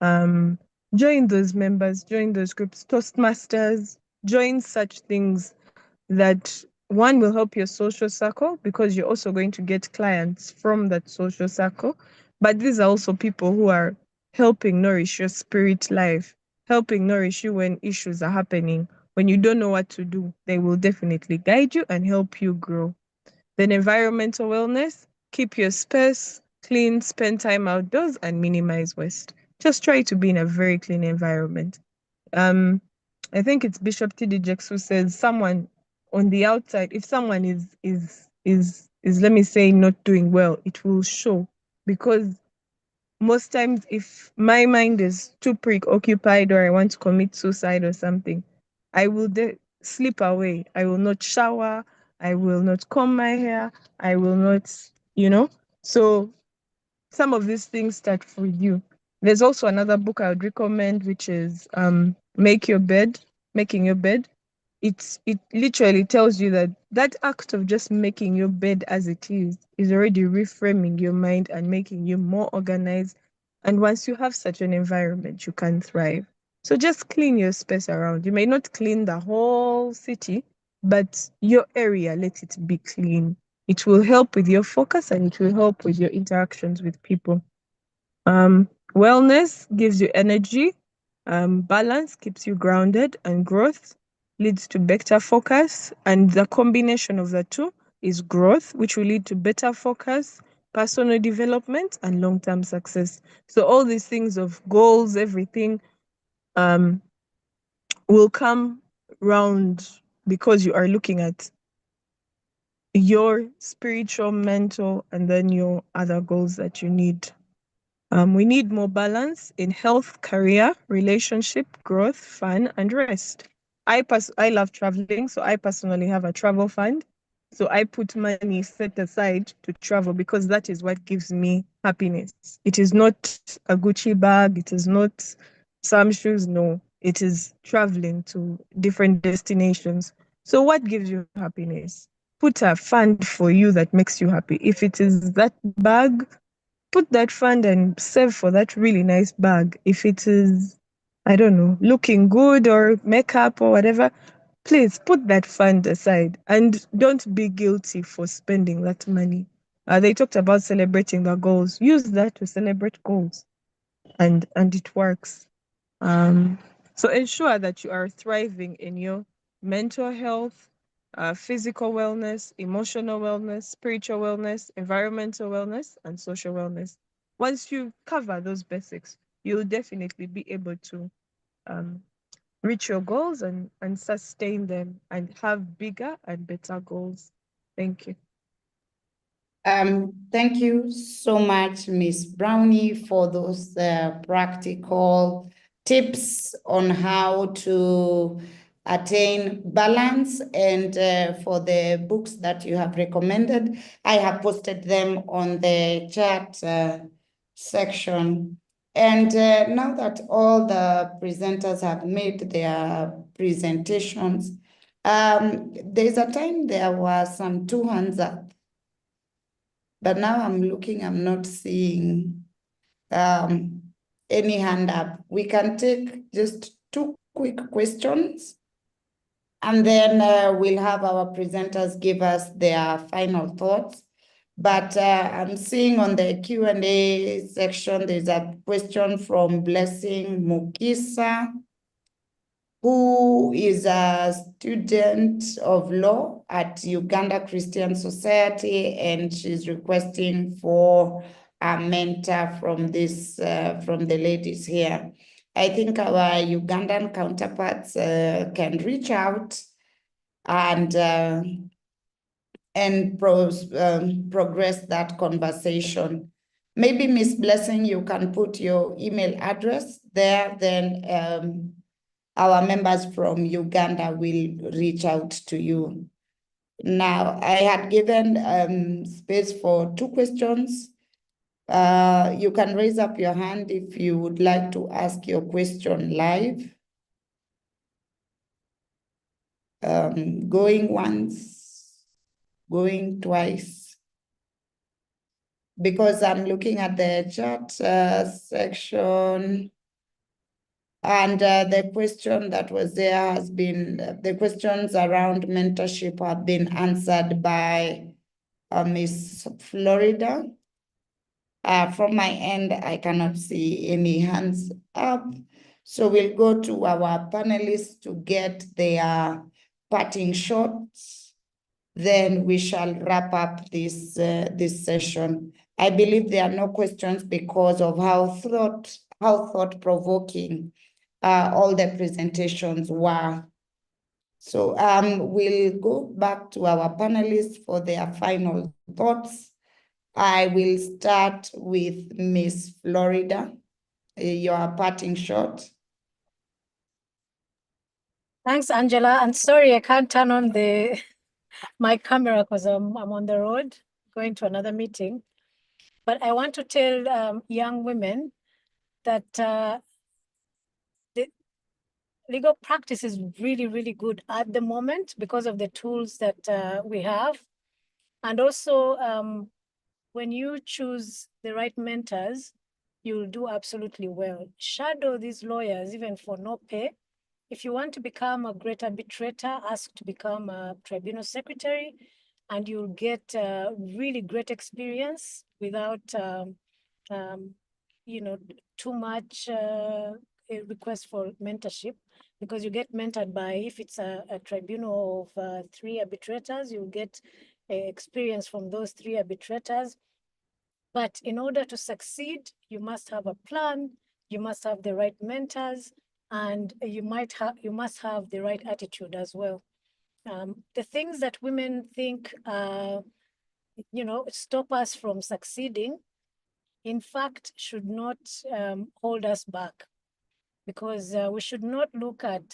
Join those members, join those groups, Toastmasters, join such things that, one, will help your social circle, because you're also going to get clients from that social circle. But these are also people who are helping nourish your spirit life, helping nourish you when issues are happening. When you don't know what to do, they will definitely guide you and help you grow. Then environmental wellness, keep your space clean, spend time outdoors, and minimize waste. Just try to be in a very clean environment. I think it's Bishop T.D. Jakes who says someone on the outside, if someone is let me say not doing well, it will show. because most times if my mind is too preoccupied or I want to commit suicide or something, I will sleep away. I will not shower. I will not comb my hair. I will not, So some of these things start with you. There's also another book I would recommend, which is Making Your Bed. It literally tells you that act of just making your bed as it is already reframing your mind and making you more organized. And once you have such an environment, you can thrive. So just clean your space around. You may not clean the whole city, but your area, let it be clean. It will help with your focus and it will help with your interactions with people. Wellness gives you energy. Balance keeps you grounded, and growth leads to better focus. And the combination of the two is growth, which will lead to better focus, personal development, and long-term success. So all these things of goals, everything, will come round because you are looking at your spiritual, mental, and then your other goals that you need. We need more balance in health, career, relationship, growth, fun, and rest. I love traveling, so I personally have a travel fund. So I put money set aside to travel because that is what gives me happiness. It is not a Gucci bag. It is not some shoes. No, it is traveling to different destinations. So what gives you happiness? Put a fund for you that makes you happy. If it is that bag, put that fund and save for that really nice bag. If it is, I don't know, looking good or makeup or whatever, please put that fund aside and don't be guilty for spending that money. They talked about celebrating the goals. Use that to celebrate goals, and it works. So ensure that you are thriving in your mental health, physical wellness, emotional wellness, spiritual wellness, environmental wellness, and social wellness. Once you cover those basics, you'll definitely be able to reach your goals and sustain them and have bigger and better goals. Thank you. Thank you so much, Ms. Brownie, for those practical tips on how to attain balance, and for the books that you have recommended. I have posted them on the chat section. And now that all the presenters have made their presentations, there's a time there were some 2 hands up. But now I'm looking, I'm not seeing any hand up. We can take just 2 quick questions, and then we'll have our presenters give us their final thoughts. But I'm seeing on the Q&A section, there's a question from Blessing Mukisa, who is a student of law at Uganda Christian Society, and she's requesting for a mentor from this from the ladies here. I think our Ugandan counterparts can reach out and progress that conversation. Maybe Miss Blessing, you can put your email address there, then our members from Uganda will reach out to you. Now, I had given space for 2 questions. You can raise up your hand if you would like to ask your question live. Going once, going twice. Because I'm looking at the chat section. And the question that was there has been, the questions around mentorship have been answered by Miss Florida. From my end, I cannot see any hands up. So we'll go to our panelists to get their parting shots. Then we shall wrap up this session. I believe there are no questions because of how thought-provoking all the presentations were. So we'll go back to our panelists for their final thoughts. I will start with Miss Florida. Your parting shot. Thanks, Angela. And sorry, I can't turn on my camera because I'm on the road going to another meeting. But I want to tell young women that the legal practice is really, really good at the moment because of the tools that we have. And also, when you choose the right mentors, you'll do absolutely well. Shadow these lawyers, even for no pay. If you want to become a great arbitrator, ask to become a tribunal secretary, and you'll get really great experience without, too much a request for mentorship, because you get mentored by, if it's a tribunal of 3 arbitrators, you'll get experience from those 3 arbitrators. But in order to succeed, you must have a plan, you must have the right mentors, and you must have the right attitude as well. The things that women think, stop us from succeeding, in fact, should not hold us back, because we should not look at,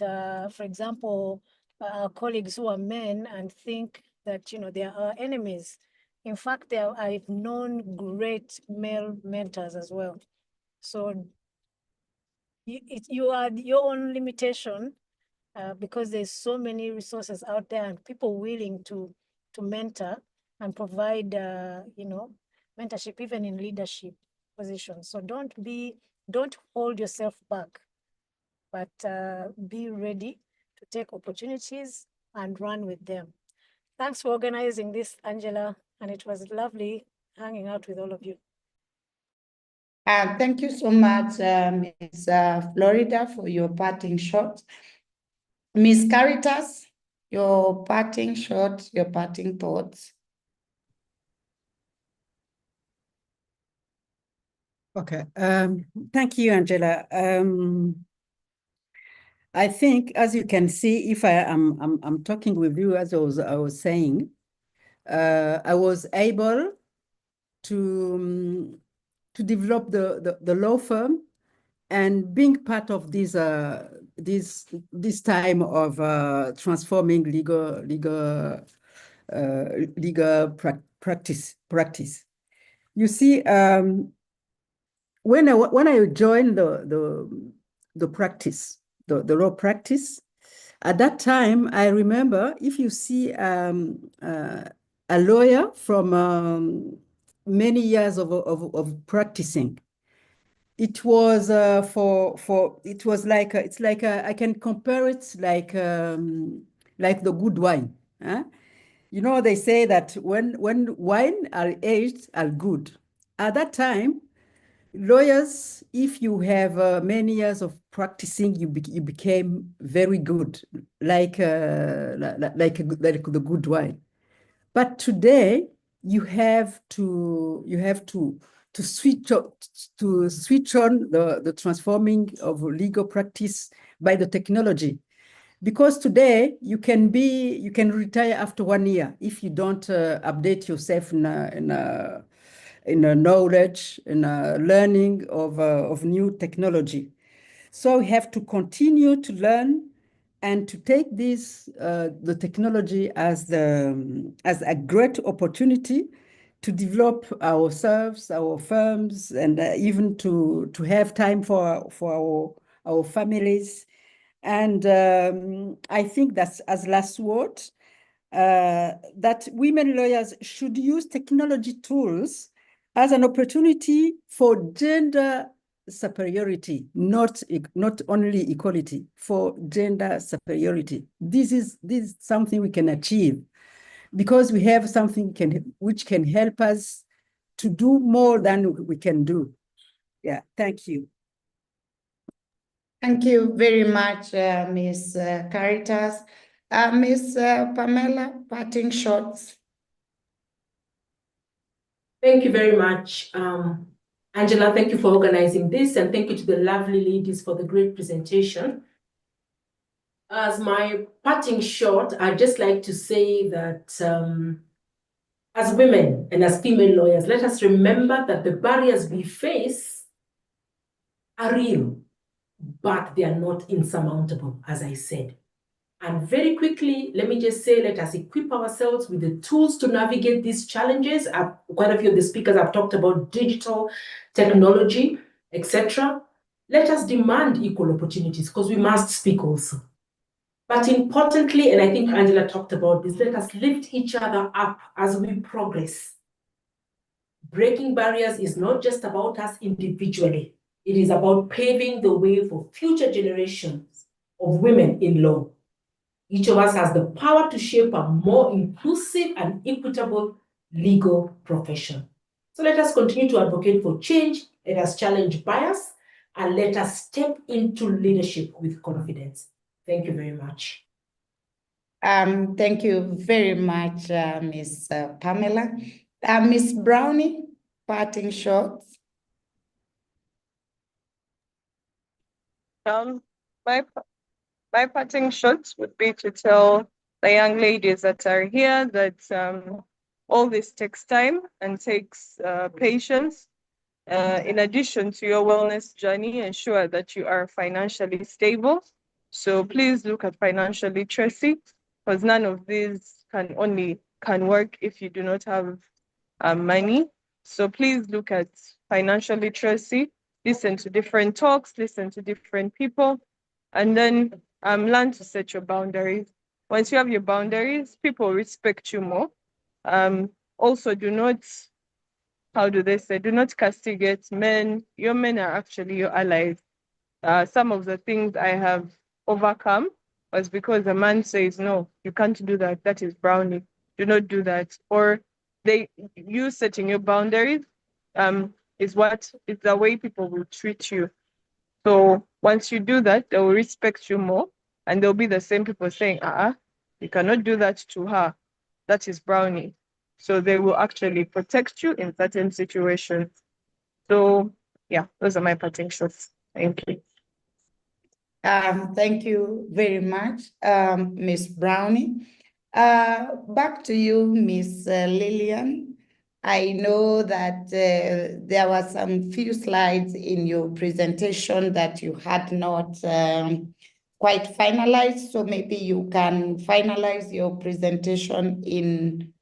for example, our colleagues who are men and think that they are our enemies. In fact, I've known great male mentors as well. So you are your own limitation, because there's so many resources out there and people willing to mentor and provide, mentorship even in leadership positions. So don't hold yourself back, but be ready to take opportunities and run with them. Thanks for organizing this, Angela, and it was lovely hanging out with all of you. Thank you so much, Ms. Florida, for your parting shot. Ms. Caritas, your parting shot, your parting thoughts. Okay. Thank you, Angela. I think, as you can see, if I'm talking with you, as I was saying, I was able to develop the law firm, and being part of this time of transforming legal practice. You see, when I joined the practice, the law practice, at that time, I remember, if you see a lawyer from many years of practicing, it was it was like I can compare it like the good wine. Huh? They say that when wine are aged are good. At that time, lawyers, if you have many years of practicing, you became very good, like the good wine. But today, you have to switch on the transforming of legal practice by the technology, because today you can retire after 1 year if you don't update yourself in a knowledge, in a learning of new technology. So we have to continue to learn and to take this the technology as a great opportunity to develop ourselves, our firms, and even to have time for our families. And I think that's, as last word, that women lawyers should use technology tools as an opportunity for gender superiority, not only equality, for gender superiority. This is something we can achieve because we have something which can help us to do more than we can do. Yeah, thank you. Thank you very much, Ms. Caritas. Ms. Pamela, parting shots. Thank you very much, Angela. Thank you for organizing this, and thank you to the lovely ladies for the great presentation. As my parting shot, I'd just like to say that as women and as female lawyers, let us remember that the barriers we face are real, but they are not insurmountable, as I said. And very quickly, let me just say, let us equip ourselves with the tools to navigate these challenges. Quite a few of the speakers have talked about digital technology, etc. Let us demand equal opportunities, because we must speak also. But importantly, and I think Angela talked about this, let us lift each other up as we progress. Breaking barriers is not just about us individually. It is about paving the way for future generations of women in law. Each of us has the power to shape a more inclusive and equitable legal profession. So let us continue to advocate for change, let us challenge bias, and let us step into leadership with confidence. Thank you very much. Thank you very much, Ms. Pamela. Ms. Brownie, parting shots. My parting shots would be to tell the young ladies that are here that all this takes time and takes patience. In addition to your wellness journey, ensure that you are financially stable. So please look at financial literacy, because none of these can work if you do not have money. So please look at financial literacy, listen to different talks, listen to different people, and then learn to set your boundaries. Once you have your boundaries, people respect you more. Also, do not, do not castigate men. Your men are actually your allies. Some of the things I have overcome was because a man says, no, you can't do that. That is Brownie. Do not do that. Or you setting your boundaries is the way people will treat you. So once you do that, they will respect you more, and there'll be the same people saying, you cannot do that to her. That is Brownie. So they will actually protect you in certain situations. So yeah, those are my parting shots. Thank you. Thank you very much, Ms. Brownie. Back to you, Ms. Lillian. I know that there were some few slides in your presentation that you had not quite finalized, so maybe you can finalize your presentation in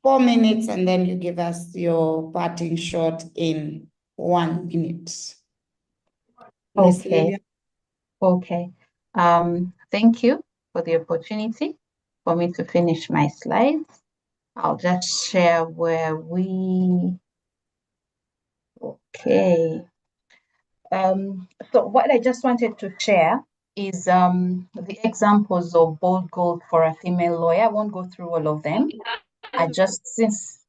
4 minutes, and then you give us your parting shot in 1 minute. Ms. Lillian. Okay. Thank you for the opportunity for me to finish my slides. I'll just share where we... Okay. So what I just wanted to share is the examples of bold goals for a female lawyer. I won't go through all of them. I just, since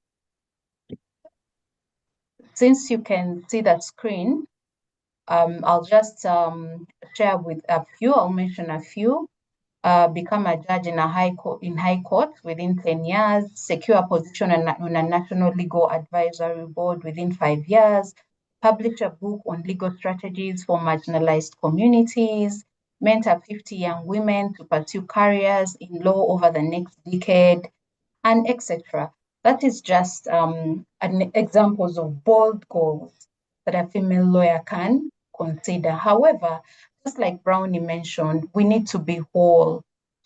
you can see that screen, I'll just share with a few. I'll mention a few. Become a judge in high court within 10 years, secure a position on a national legal advisory board within 5 years, publish a book on legal strategies for marginalized communities, mentor 50 young women to pursue careers in law over the next decade, and etc. That is just examples of bold goals that a female lawyer can consider. However, just like Brownie mentioned, we need to be whole.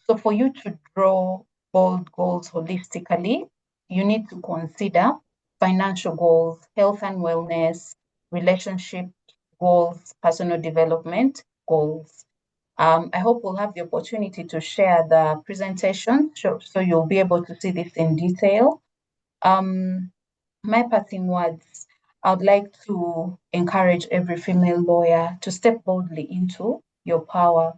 So for you to draw bold goals holistically, you need to consider financial goals, health and wellness, relationship goals, personal development goals. I hope we'll have the opportunity to share the presentation so you'll be able to see this in detail. My parting words, I'd like to encourage every female lawyer to step boldly into your power.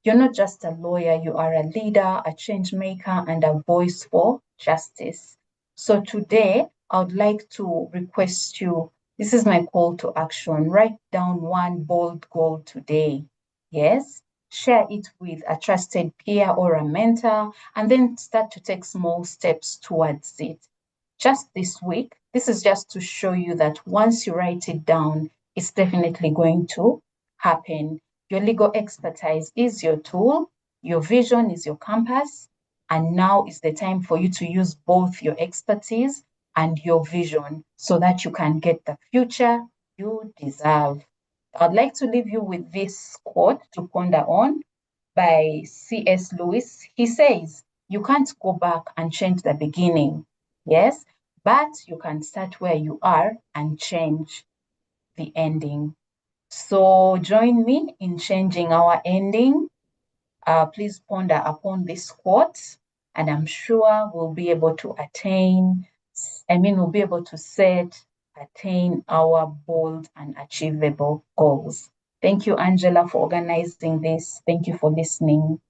You're not just a lawyer, you are a leader, a change maker, and a voice for justice. So today, I would like to request you, this is my call to action, write down one bold goal today. Yes, share it with a trusted peer or a mentor, and then start to take small steps towards it. Just this week, this is just to show you that once you write it down, it's definitely going to happen. Your legal expertise is your tool. Your vision is your compass. And now is the time for you to use both your expertise and your vision so that you can get the future you deserve. I'd like to leave you with this quote to ponder on by C.S. Lewis. He says, you can't go back and change the beginning, yes, but you can start where you are and change the ending. So join me in changing our ending. Please ponder upon this quote, and I'm sure we'll be able to attain our bold and achievable goals. Thank you, Angela, for organizing this. Thank you for listening.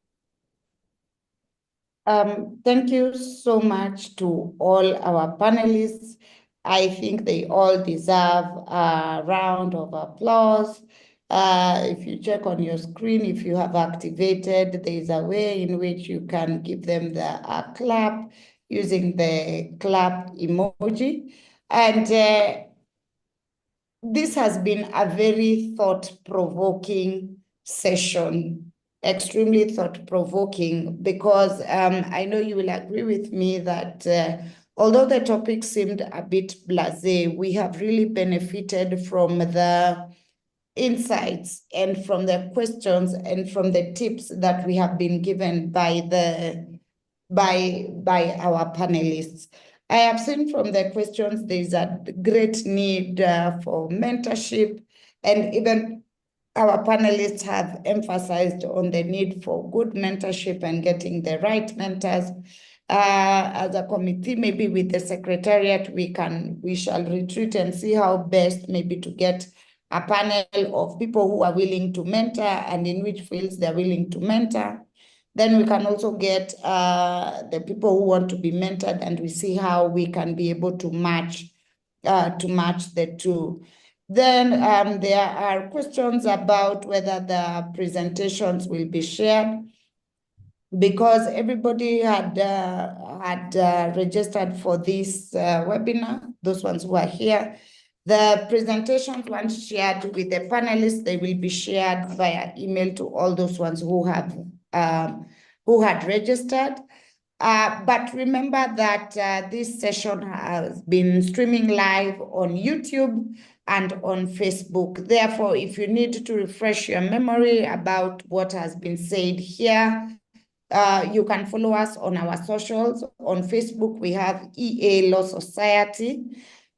Thank you so much to all our panelists. I think they all deserve a round of applause. If you check on your screen, if you have activated, there is a way in which you can give them a clap using the clap emoji. And this has been a very thought-provoking session, extremely thought-provoking, because I know you will agree with me that although the topic seemed a bit blasé, we have really benefited from the insights and from the questions and from the tips that we have been given by our panelists. I have seen from the questions there is a great need for mentorship, and even our panelists have emphasized on the need for good mentorship and getting the right mentors. As a committee, maybe with the Secretariat, we shall retreat and see how best maybe to get a panel of people who are willing to mentor and in which fields they're willing to mentor. Then we can also get the people who want to be mentored, and we see how we can be able to match the two. Then there are questions about whether the presentations will be shared, because everybody had registered for this webinar, those ones who are here. The presentations, once shared with the panelists, they will be shared via email to all those ones who had registered. But remember that this session has been streaming live on YouTube and on Facebook. Therefore, if you need to refresh your memory about what has been said here, you can follow us on our socials. On Facebook, we have EA Law Society.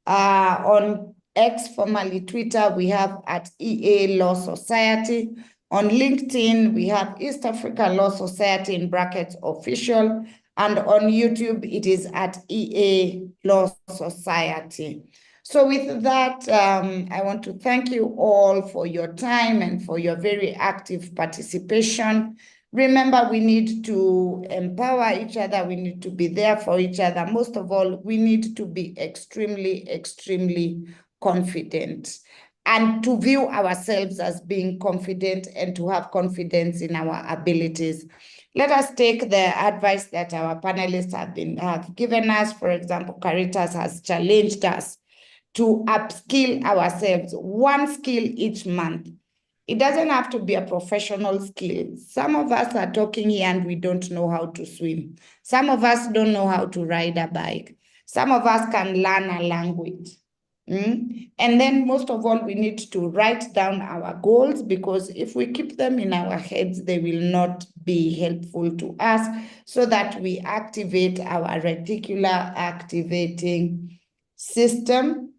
On X, formerly Twitter, we have at EA Law Society. On LinkedIn, we have East Africa Law Society in brackets official. And on YouTube, it is at EA Law Society. So with that, I want to thank you all for your time and for your very active participation. Remember, we need to empower each other. We need to be there for each other. Most of all, we need to be extremely, extremely confident and to view ourselves as being confident and to have confidence in our abilities. Let us take the advice that our panelists have given us. For example, Caritas has challenged us to upskill ourselves, one skill each month. It doesn't have to be a professional skill. Some of us are talking here and we don't know how to swim. Some of us don't know how to ride a bike. Some of us can learn a language. And then most of all, we need to write down our goals, because if we keep them in our heads, they will not be helpful to us, so that we activate our reticular activating system.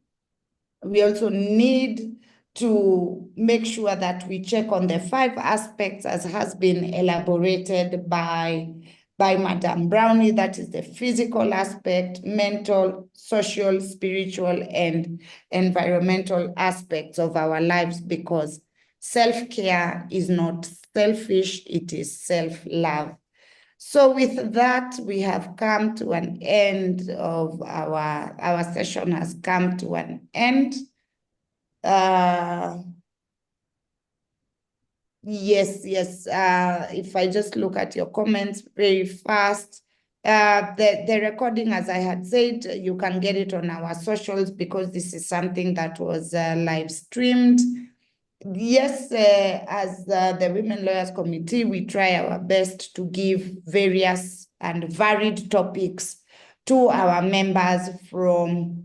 We also need to make sure that we check on the 5 aspects as has been elaborated by Madam Brownie. That is the physical aspect, mental, social, spiritual, and environmental aspects of our lives, because self-care is not selfish, it is self-love. So with that, we have come to an end of our session has come to an end. Yes. If I just look at your comments very fast, the recording, as I had said, you can get it on our socials, because this is something that was live streamed. Yes, as the Women Lawyers Committee, we try our best to give various and varied topics to our members from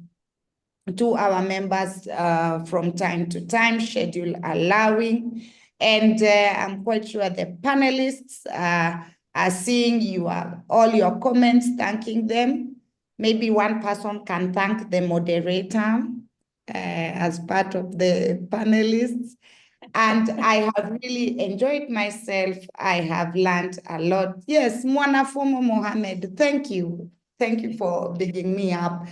time to time, schedule allowing. And I'm quite sure the panelists are seeing all your comments, thanking them. Maybe one person can thank the moderator as part of the panelists. And I have really enjoyed myself. I have learned a lot. Yes, Mwanafumo Mohammed, thank you. Thank you for bigging me up.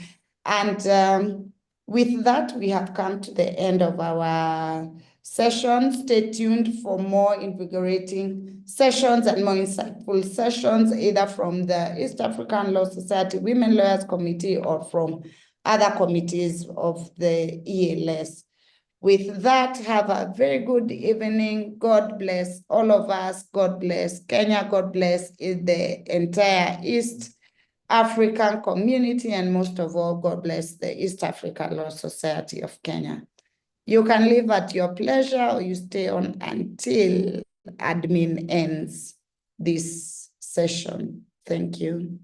And with that, we have come to the end of our session. Stay tuned for more invigorating sessions and more insightful sessions, either from the East African Law Society Women Lawyers Committee or from other committees of the ELS. With that, have a very good evening. God bless all of us. God bless Kenya. God bless the entire East African community, and most of all, God bless the East Africa Law Society of Kenya. You can leave at your pleasure, or you stay on until admin ends this session. Thank you.